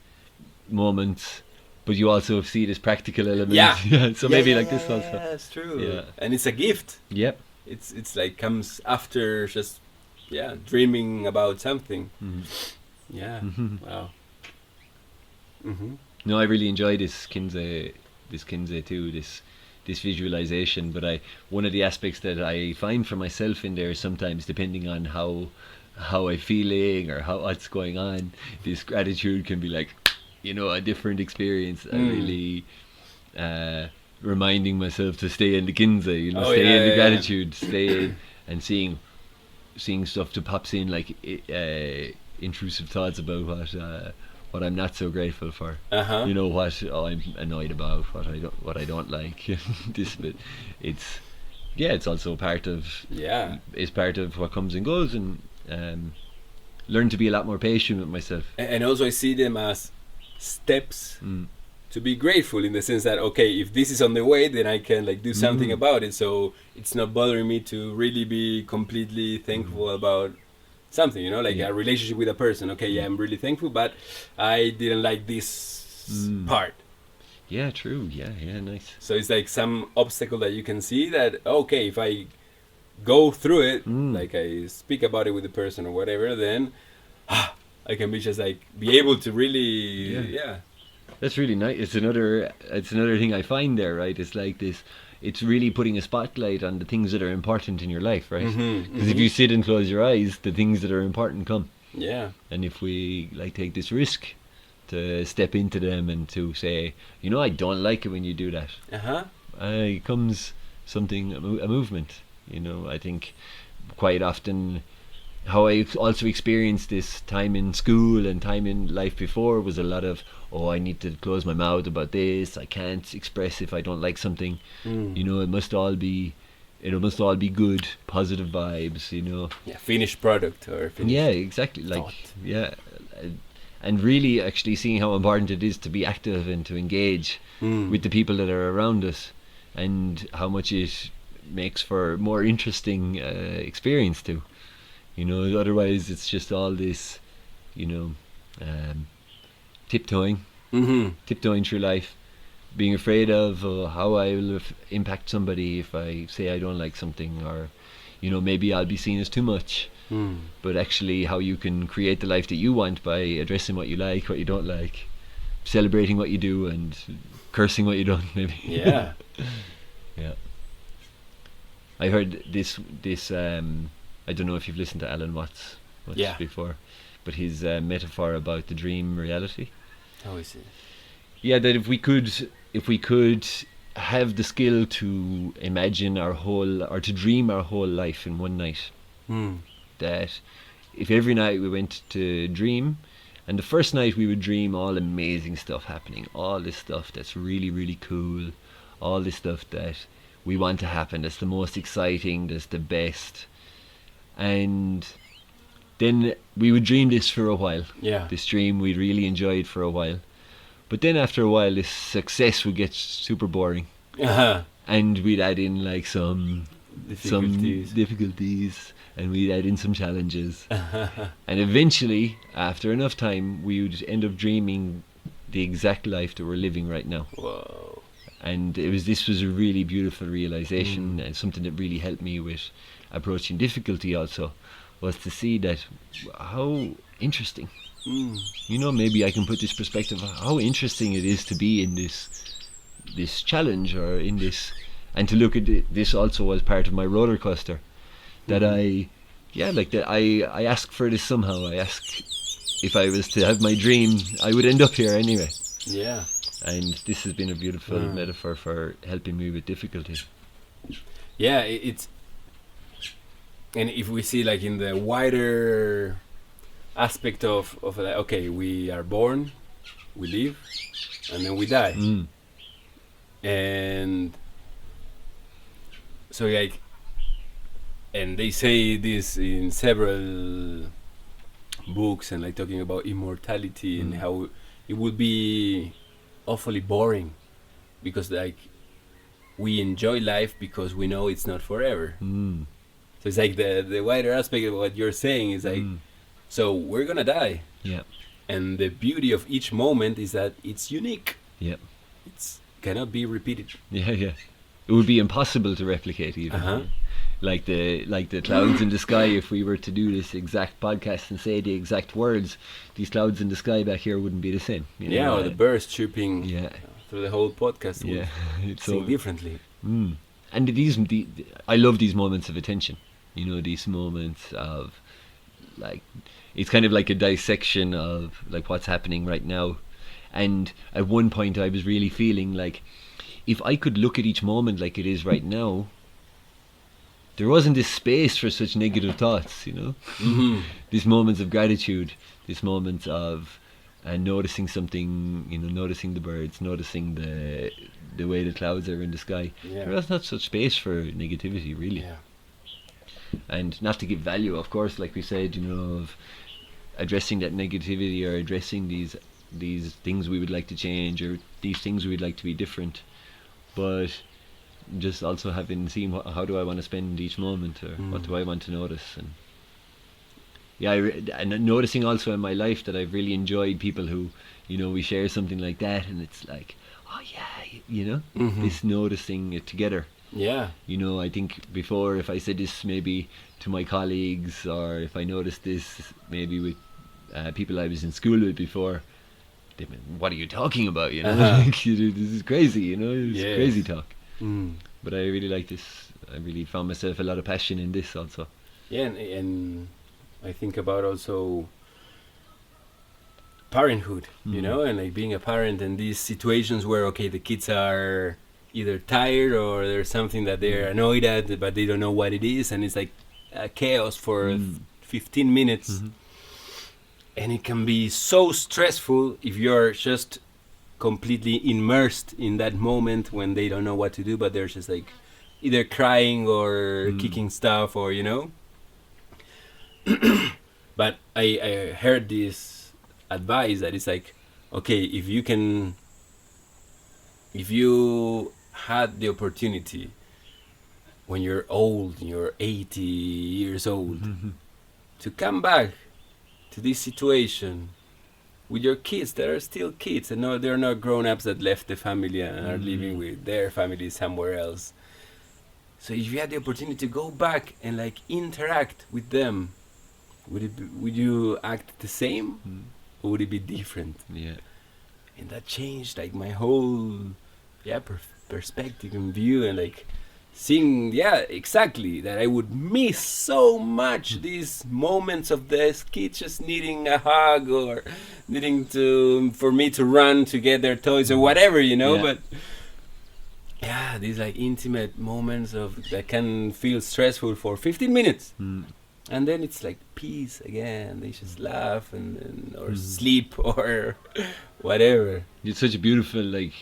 Speaker 2: moments, but you also see this practical element. So maybe like this also.
Speaker 1: Yeah, that's true. And it's a gift. It's like comes after just dreaming about something. Wow.
Speaker 2: No, I really enjoy this Kinze too, this visualization. But one of the aspects that I find for myself in there is sometimes, depending on how I'm feeling or what's going on, this gratitude can be like, you know, a different experience. I really reminding myself to stay in the Kinze, you know, stay in the gratitude, stay and seeing stuff that pops in, like intrusive thoughts about what I'm not so grateful for. You know, what I'm annoyed about, what I don't like. This bit, it's also part of what comes and goes, and learn to be a lot more patient with myself.
Speaker 1: And also I see them as steps to be grateful, in the sense that, okay, if this is on the way, then I can like do something about it, so it's not bothering me to really be completely thankful about something, you know, like a relationship with a person. Okay, I'm really thankful, but I didn't like this part.
Speaker 2: True. Nice.
Speaker 1: So it's like some obstacle that you can see that, okay, if I go through it, like I speak about it with the person or whatever, then I can be just like be able to really
Speaker 2: That's really nice. It's another thing I find there, right? It's like this. It's really putting a spotlight on the things that are important in your life, right? Because if you sit and close your eyes, the things that are important come. And if we like take this risk to step into them and to say, you know, I don't like it when you do that, comes something, a movement. You know, I think quite often how I also experienced this time in school and time in life before was a lot of, I need to close my mouth about this, I can't express if I don't like something. You know, it must all be good, positive vibes, you know.
Speaker 1: Finished product or finished
Speaker 2: exactly, like
Speaker 1: thought.
Speaker 2: And really actually seeing how important it is to be active and to engage with the people that are around us, and how much it makes for more interesting experience too. You know, otherwise it's just all this, you know, tiptoeing through life, being afraid of how I will impact somebody if I say I don't like something, or, you know, maybe I'll be seen as too much. But actually how you can create the life that you want by addressing what you like, what you don't like, celebrating what you do and cursing what you don't, maybe. I heard this I don't know if you've listened to Alan Watts much before, but his metaphor about the dream reality.
Speaker 1: How is it?
Speaker 2: That if we could have the skill to imagine or to dream our whole life in one night, that if every night we went to dream, and the first night we would dream all amazing stuff happening, all this stuff that's really, really cool, all this stuff that we want to happen, that's the most exciting, that's the best. And then we would dream this for a while. This dream we'd really enjoyed for a while. But then after a while, this success would get super boring. And we'd add in like some difficulties, and we'd add in some challenges. And eventually, after enough time, we would end up dreaming the exact life that we're living right now.
Speaker 1: Whoa.
Speaker 2: And this was a really beautiful realization, and something that really helped me with approaching difficulty also, was to see that how interesting, you know, maybe I can put this perspective of how interesting it is to be in this challenge, or in this, and to look at this also as part of my roller coaster, that I ask for this somehow. I ask, if I was to have my dream, I would end up here anyway. And this has been a beautiful metaphor for helping me with difficulty.
Speaker 1: Yeah, it's, and if we see like in the wider aspect of like, okay, we are born, we live, and then we die. And so like, and they say this in several books, and like talking about immortality and how it would be awfully boring, because like we enjoy life because we know it's not forever. So it's like the wider aspect of what you're saying is like, so we're gonna die.
Speaker 2: Yeah.
Speaker 1: And the beauty of each moment is that it's unique.
Speaker 2: Yeah.
Speaker 1: It's cannot be repeated.
Speaker 2: Yeah, yeah. It would be impossible to replicate even. Like the clouds in the sky, if we were to do this exact podcast and say the exact words, these clouds in the sky back here wouldn't be the same. You know?
Speaker 1: Or the birds chirping through the whole podcast.
Speaker 2: Yeah.
Speaker 1: It's so differently.
Speaker 2: And I love these moments of attention. You know, these moments of like, it's kind of like a dissection of like what's happening right now. And at one point I was really feeling like, if I could look at each moment like it is right now, there wasn't this space for such negative thoughts, you know. These moments of gratitude, these moments of noticing something, you know, noticing the birds, noticing the way the clouds are in the sky. There was not such space for negativity, really. And not to give value, of course, like we said, you know, of addressing that negativity or addressing these things we would like to change or these things we would like to be different, but just also having seen how do I want to spend each moment, or what do I want to notice. And and noticing also in my life that I've really enjoyed people who, you know, we share something like that and it's like, oh yeah, you know, this noticing it together. You know, I think before, if I said this maybe to my colleagues, or if I noticed this maybe with people I was in school with before, they went, what are you talking about, you know? Like, this is crazy, you know, it's crazy talk. But I really like this. I really found myself a lot of passion in this also. And I think about also parenthood, you know, and like being a parent and these situations where, okay, the kids are either tired or there's something that they're annoyed at, but they don't know what it is, and it's like chaos for 15 minutes. And it can be so stressful if you're just completely immersed in that moment when they don't know what to do, but they're just like either crying or kicking stuff, or, you know. But I heard this advice that it's like, okay, if you had the opportunity when you're old, you're 80 years old, to come back to this situation with your kids that are still kids, and no, they're not grown-ups that left the family and are living with their family somewhere else. So if you had the opportunity to go back and like interact with them, would you act the same, or would it be different? And that changed like my whole perspective and view, and like seeing exactly that I would miss so much these moments of the kids just needing a hug, or needing for me to run to get their toys or whatever, you know. But these like intimate moments that can feel stressful for 15 minutes, and then it's like peace again. They just laugh or sleep or whatever. It's such a beautiful like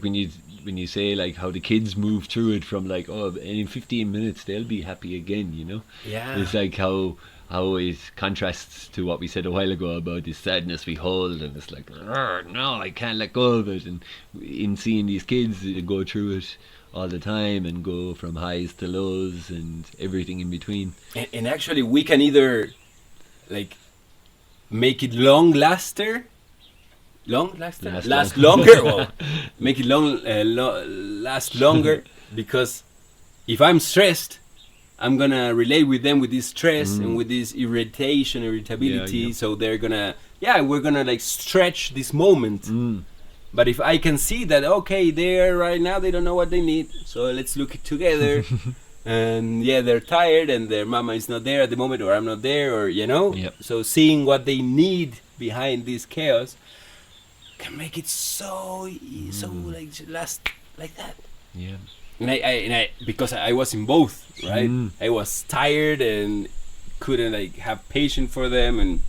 Speaker 2: when you say like how the kids move through it from like, oh, in 15 minutes they'll be happy again, you know. It's like how it contrasts to what we said a while ago about this sadness we hold, and it's like, no, I can't let go of it. And in seeing these kids go through it all the time and go from highs to lows and everything in between.
Speaker 1: And actually we can either like make it last longer. Well, make it last longer, because if I'm stressed, I'm gonna relate with them with this stress and with this irritability. So they're gonna we're gonna like stretch this moment. But if I can see that, okay, they're right now, they don't know what they need, so let's look it together. And they're tired and their mama is not there at the moment, or I'm not there, or, you know. So seeing what they need behind this chaos can make it so like last like that.
Speaker 2: Yeah.
Speaker 1: And I because I was in both, right? I was tired and couldn't like have patience for them, and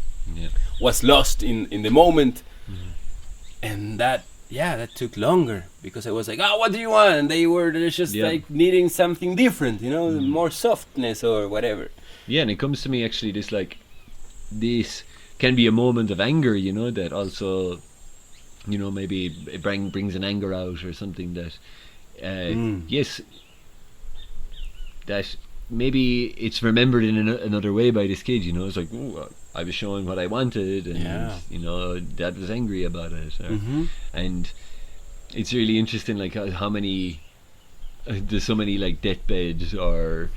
Speaker 1: was lost in the moment. And that took longer, because I was like, oh, what do you want? And they're just like needing something different, you know, more softness or whatever.
Speaker 2: Yeah, and it comes to me actually, this can be a moment of anger, you know, that also, you know, maybe it brings an anger out or something that, yes, that maybe it's remembered in another way by this kid, you know. It's like, ooh, I was showing what I wanted, and you know, Dad was angry about it, and it's really interesting, like how many there's so many like deathbeds or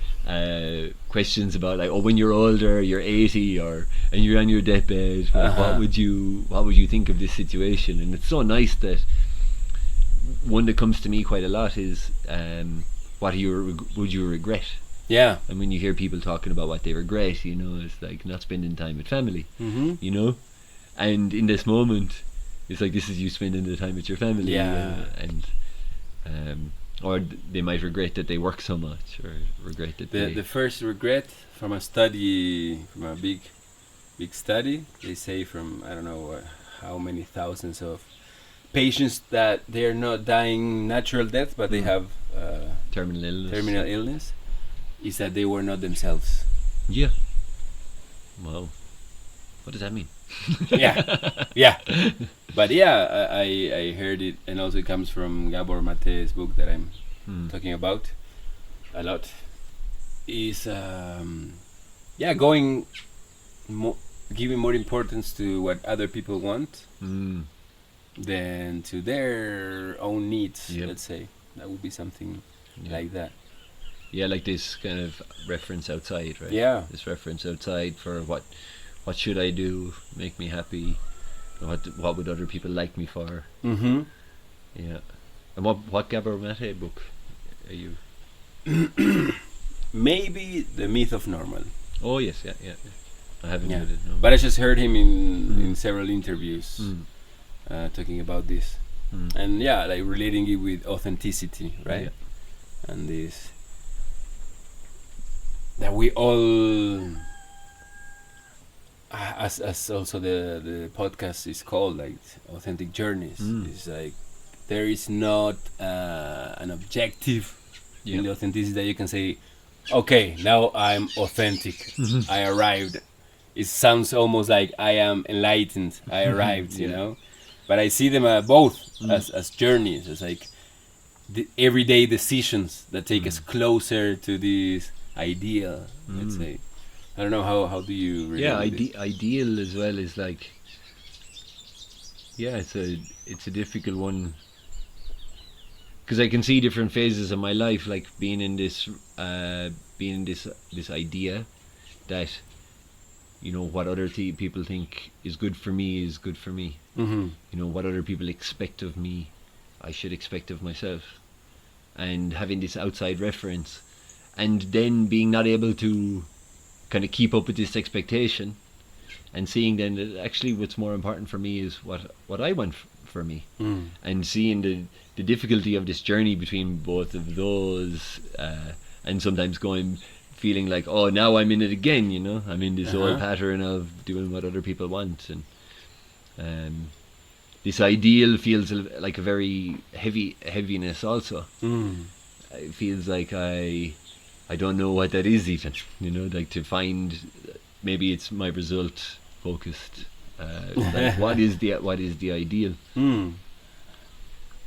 Speaker 2: questions about like, oh, when you're older, you're 80 and you're on your deathbed, what would you think of this situation? And it's so nice that one that comes to me quite a lot is would you regret?
Speaker 1: Yeah.
Speaker 2: And when you hear people talking about what they regret, you know, it's like not spending time with family, you know, and in this moment it's like, this is you spending the time with your family, and or they might regret that they work so much, or regret that
Speaker 1: the first regret from a study, from a big study, they say from I don't know how many thousands of patients that they're not dying natural death, but they have
Speaker 2: terminal
Speaker 1: illness, is that they were not themselves.
Speaker 2: Yeah. Wow. What does that mean?
Speaker 1: yeah. But I heard it, and also it comes from Gabor Mate's book that I'm talking about a lot. Is going giving more importance to what other people want than to their own needs. Let's say that would be something like that.
Speaker 2: Yeah, like this kind of reference outside, right?
Speaker 1: Yeah.
Speaker 2: This reference outside for what should I do, make me happy, what would other people like me for?
Speaker 1: Mm-hmm.
Speaker 2: Yeah. And what Gabor Mate book are you?
Speaker 1: Maybe The Myth of Normal.
Speaker 2: Oh yes, yeah. I haven't read it. No.
Speaker 1: But I just heard him in several interviews talking about this, and like relating it with authenticity, right? Yeah. And this that we all, as also the podcast is called, like Authentic Journeys. It's like there is not an objective in the authenticity that you can say, okay, now I'm authentic. I arrived. It sounds almost like I am enlightened. I arrived, you know. But I see them both as journeys, as like the everyday decisions that take us closer to this ideal. Let's say. I don't know how do you relate
Speaker 2: ideal as well is like, it's a difficult one, because I can see different phases of my life, like being in this idea that, you know, what other people think is good for me is good for me. You know, what other people expect of me, I should expect of myself, and having this outside reference, and then being not able to kind of keep up with this expectation, and seeing then that actually what's more important for me is what I want for me, and seeing the difficulty of this journey between both of those, and sometimes feeling like, oh, now I'm in it again, you know, I'm in this old pattern of doing what other people want, and this ideal feels like a very heaviness also. It feels like I don't know what that is even, you know, like to find, maybe it's my result focused, like what is the ideal.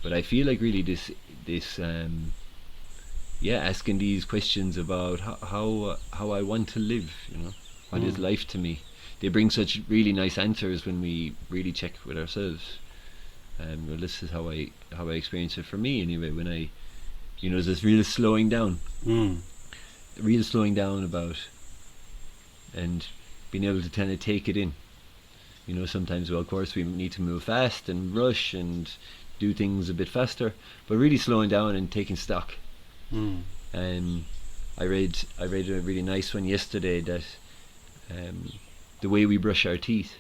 Speaker 2: But I feel like really this asking these questions about how I want to live, you know, what is life to me, they bring such really nice answers when we really check with ourselves. Well, this is how I experience it for me anyway, when I, you know, there's this real slowing down about, and being able to kind of take it in, you know. Sometimes, well, of course, we need to move fast and rush and do things a bit faster, but really slowing down and taking stock. And I read a really nice one yesterday that the way we brush our teeth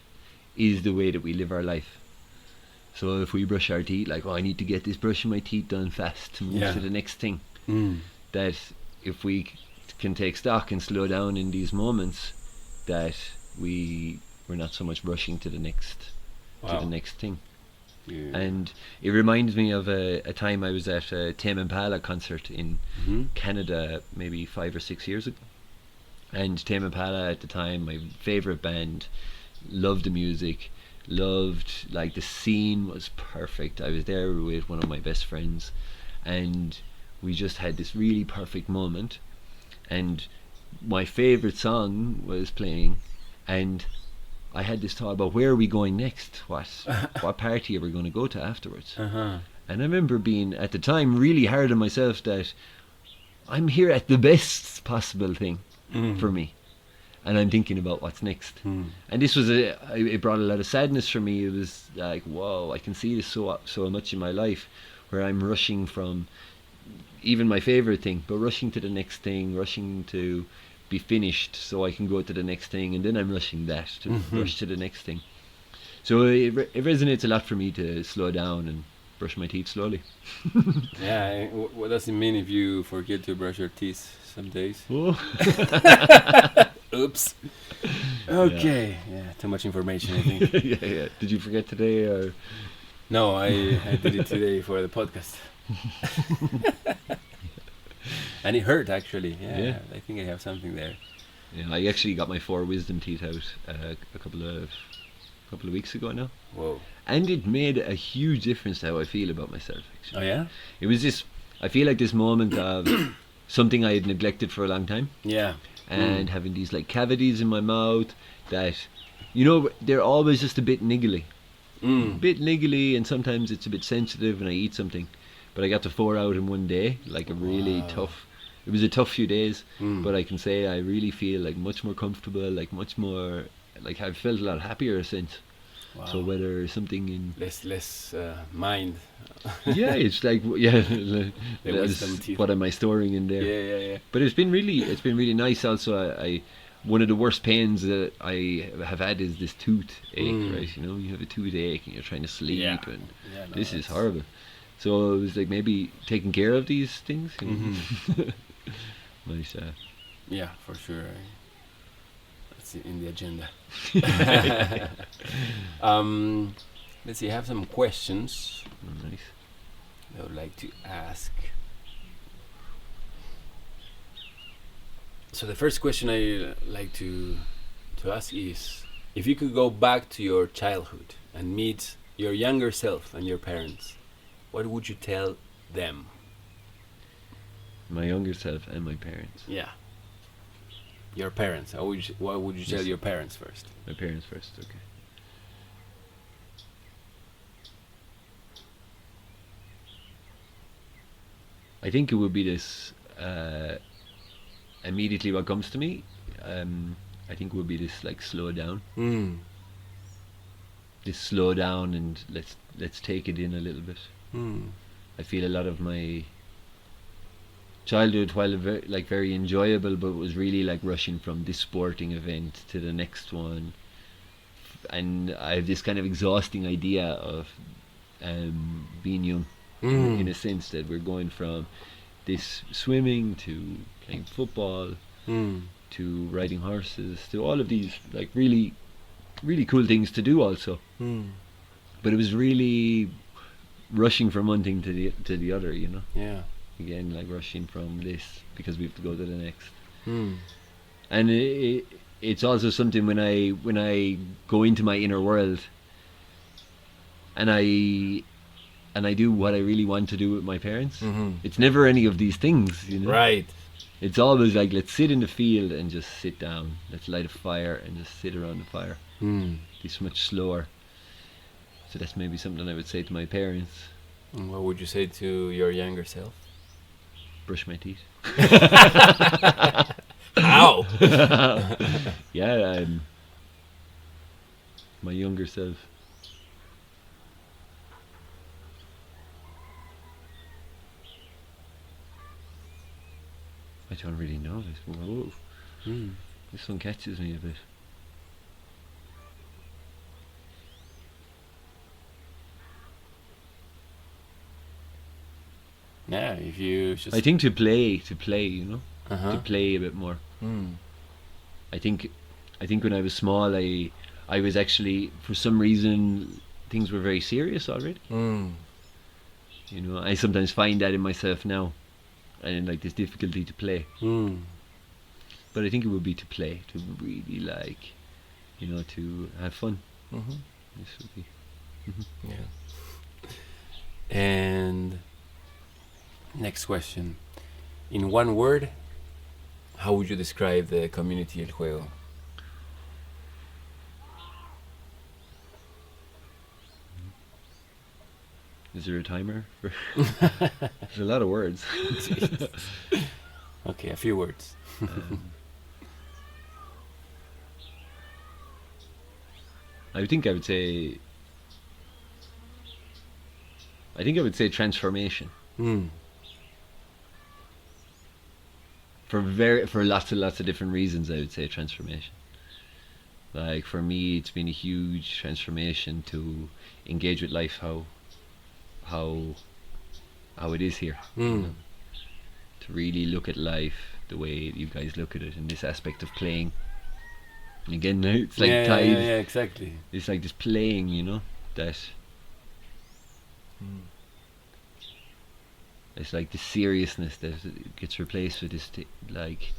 Speaker 2: is the way that we live our life. So if we brush our teeth, like, oh, I need to get this brushing my teeth done fast to move to the next thing. That if we can take stock and slow down in these moments, that we're not so much rushing to the next thing.
Speaker 1: Yeah.
Speaker 2: And it reminds me of a time I was at a Tame Impala concert in Canada maybe 5 or 6 years ago. And Tame Impala at the time, my favourite band, loved the music, loved, like, the scene was perfect. I was there with one of my best friends, and we just had this really perfect moment. And my favourite song was playing, and I had this thought about, where are we going next? What party are we going to go to afterwards? And I remember being, at the time, really hard on myself that I'm here at the best possible thing for me, and I'm thinking about what's next. And this was it brought a lot of sadness for me. It was like, whoa, I can see this so much in my life, where I'm rushing from even my favourite thing, but rushing to the next thing, rushing to be finished so I can go to the next thing, and then I'm rushing that to rush to the next thing. So it resonates a lot for me to slow down and brush my teeth slowly.
Speaker 1: Yeah, what does it mean if you forget to brush your teeth some days?
Speaker 2: Oh.
Speaker 1: Oops. Okay. Yeah, too much information, I think.
Speaker 2: yeah. Did you forget today, or?
Speaker 1: No, I did it today for the podcast. And it hurt, actually. Yeah, I think I have something there.
Speaker 2: Yeah, I actually got my 4 wisdom teeth out a couple of weeks ago now.
Speaker 1: Whoa.
Speaker 2: And it made a huge difference to how I feel about myself, actually.
Speaker 1: Oh, yeah?
Speaker 2: It was this, I feel like this moment of something I had neglected for a long time.
Speaker 1: Yeah.
Speaker 2: And having these, like, cavities in my mouth that, you know, they're always just a bit niggly. A bit niggly, and sometimes it's a bit sensitive when I eat something. But I got the 4 out in one day, like a really tough. It was a tough few days, but I can say I really feel like much more comfortable, like much more, like I've felt a lot happier since.
Speaker 1: Wow.
Speaker 2: So whether something in
Speaker 1: less mind.
Speaker 2: Yeah, it's like what am I storing in there?
Speaker 1: Yeah.
Speaker 2: But it's been really nice. Also, I one of the worst pains that I have had is this toothache. Right, you know, you have a toothache and you're trying to sleep, and this is horrible. So it was like maybe taking care of these things. You know? Nice.
Speaker 1: Yeah, for sure. That's in the agenda. Let's see. I have some questions.
Speaker 2: Nice.
Speaker 1: I would like to ask. So the first question I like to ask is, if you could go back to your childhood and meet your younger self and your parents, what would you tell them?
Speaker 2: My younger self and my parents.
Speaker 1: Yeah. Your parents. What would you tell your parents first?
Speaker 2: My parents first, okay. I think it would be this, immediately what comes to me, I think it would be this, like, slow down. This slow down and let's take it in a little bit. I feel a lot of my childhood, while very enjoyable, but was really like rushing from this sporting event to the next one, and I have this kind of exhausting idea of being young, in a sense that we're going from this swimming to playing football to riding horses to all of these like really really cool things to do also, but it was really rushing from one thing to the other, you know.
Speaker 1: Yeah.
Speaker 2: Again, like rushing from this because we have to go to the next. And it's also something when I go into my inner world and I do what I really want to do with my parents. It's never any of these things, you know.
Speaker 1: Right.
Speaker 2: It's always like, let's sit in the field and just sit down. Let's light a fire and just sit around the fire. It's much slower. So that's maybe something I would say to my parents.
Speaker 1: And what would you say to your younger self?
Speaker 2: Brush my teeth.
Speaker 1: How?
Speaker 2: Yeah, my younger self. I don't really know this. Whoa. This one catches me a bit.
Speaker 1: Yeah, if you just.
Speaker 2: I think to play, you know,
Speaker 1: Uh-huh.
Speaker 2: to play a bit more.
Speaker 1: Mm.
Speaker 2: I think when I was small, I was actually, for some reason, things were very serious already.
Speaker 1: Mm.
Speaker 2: You know, I sometimes find that in myself now, and like this difficulty to play.
Speaker 1: Mm.
Speaker 2: But I think it would be to play, to really like, you know, to have fun.
Speaker 1: Mm-hmm.
Speaker 2: This would be.
Speaker 1: Yeah. And next question. In one word, how would you describe the community El Juego?
Speaker 2: Is there a timer? There's a lot of words.
Speaker 1: Okay, a few words.
Speaker 2: I think I would say. I think I would say transformation.
Speaker 1: Mm.
Speaker 2: For lots and lots of different reasons. I would say transformation. Like for me, it's been a huge transformation to engage with life how it is here.
Speaker 1: Mm.
Speaker 2: You know? To really look at life the way you guys look at it in this aspect of playing. And again, it's like tied.
Speaker 1: Yeah, exactly.
Speaker 2: It's like this playing, you know, that it's like the seriousness that gets replaced with this like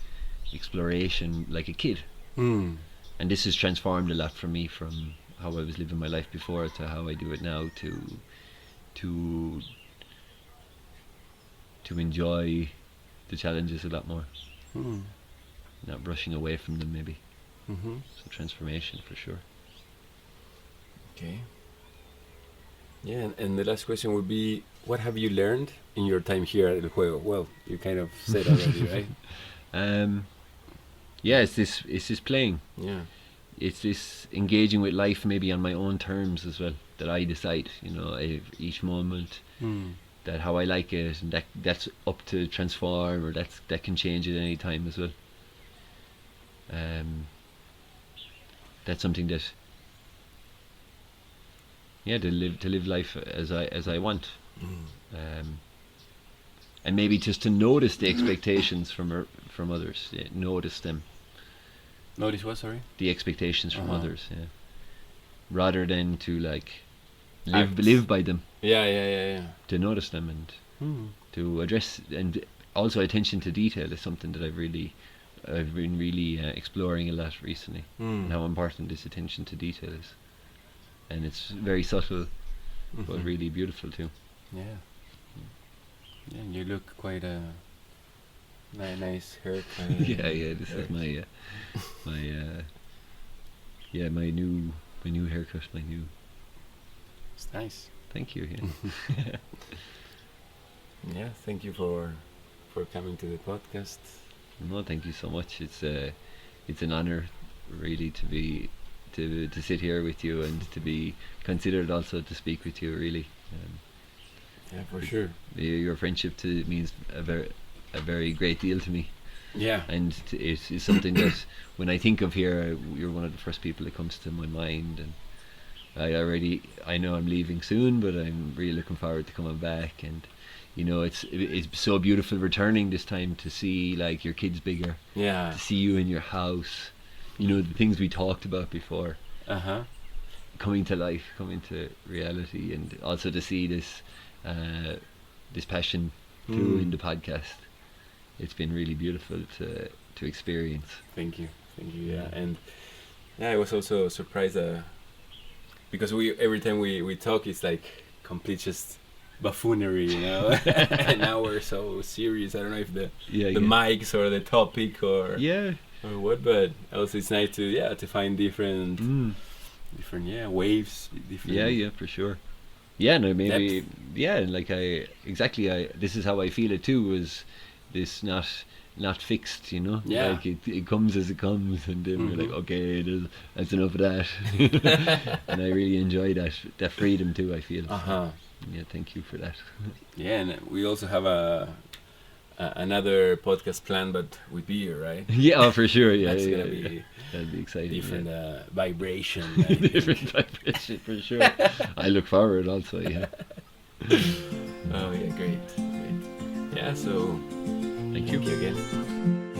Speaker 2: exploration, like a kid.
Speaker 1: Mm.
Speaker 2: And this has transformed a lot for me from how I was living my life before to how I do it now, to enjoy the challenges a lot more,
Speaker 1: Mm.
Speaker 2: not rushing away from them maybe.
Speaker 1: Mm-hmm.
Speaker 2: So transformation for sure.
Speaker 1: Okay. Yeah, and the last question would be, what have you learned in your time here at El Juego? Well, you kind of said already, right?
Speaker 2: Yeah, it's this playing.
Speaker 1: Yeah.
Speaker 2: It's this engaging with life maybe on my own terms as well, that I decide, you know, each moment,
Speaker 1: Mm.
Speaker 2: that how I like it, and that's up to transform, or that can change at any time as well. That's something that, yeah, to live life as I want.
Speaker 1: Mm.
Speaker 2: And maybe just to notice the expectations from others. Yeah, notice them.
Speaker 1: Notice what, sorry?
Speaker 2: The expectations from
Speaker 1: Uh-huh.
Speaker 2: others, yeah. Rather than to like
Speaker 1: Act.
Speaker 2: live by them.
Speaker 1: Yeah.
Speaker 2: To notice them and
Speaker 1: Mm.
Speaker 2: to address, and also attention to detail is something that I've been really exploring a lot recently,
Speaker 1: Mm.
Speaker 2: and how important this attention to detail is. And it's very subtle, but
Speaker 1: Mhm.
Speaker 2: really beautiful too.
Speaker 1: Yeah. Yeah, and you look quite nice haircut.
Speaker 2: Yeah. This is my new haircut. My new.
Speaker 1: It's nice.
Speaker 2: Thank you. Yeah.
Speaker 1: Yeah, thank you for coming to the podcast.
Speaker 2: No, thank you so much. It's an honor, really, to sit here with you and to be considered also to speak with you. Really,
Speaker 1: Yeah, for sure.
Speaker 2: your friendship means a very great deal to me,
Speaker 1: Yeah.
Speaker 2: and it is something that when I think of here, you're one of the first people that comes to my mind. And I know I'm leaving soon, but I'm really looking forward to coming back. And you know, it's so beautiful returning this time to see like your kids bigger,
Speaker 1: Yeah.
Speaker 2: to see you in your house, you know, the things we talked about before
Speaker 1: Uh-huh.
Speaker 2: coming to life, coming to reality, and also to see this passion through in the podcast. It's been really beautiful to experience.
Speaker 1: Thank you. Yeah, and yeah, I was also surprised because every time we talk, it's like complete just buffoonery, you know. And now we're so serious. I don't know if the mics or the topic or what, but also it's nice to find different waves. Different
Speaker 2: For sure. Yeah, no, maybe
Speaker 1: depth.
Speaker 2: like this is how I feel it too. Was this not fixed, you know?
Speaker 1: Yeah.
Speaker 2: Like it comes as it comes, and then we're like, okay, that's enough of that. And I really enjoy that freedom too, I feel.
Speaker 1: Uh-huh.
Speaker 2: Yeah, thank you for that.
Speaker 1: Yeah, and we also have another podcast planned, but with beer, right?
Speaker 2: Yeah, for sure. Yeah,
Speaker 1: That's gonna
Speaker 2: yeah.
Speaker 1: be
Speaker 2: That'd be exciting.
Speaker 1: different vibration.
Speaker 2: Different vibration for sure. I look forward also. Yeah.
Speaker 1: Oh yeah, great. yeah, so
Speaker 2: Thank you.
Speaker 1: thank you again.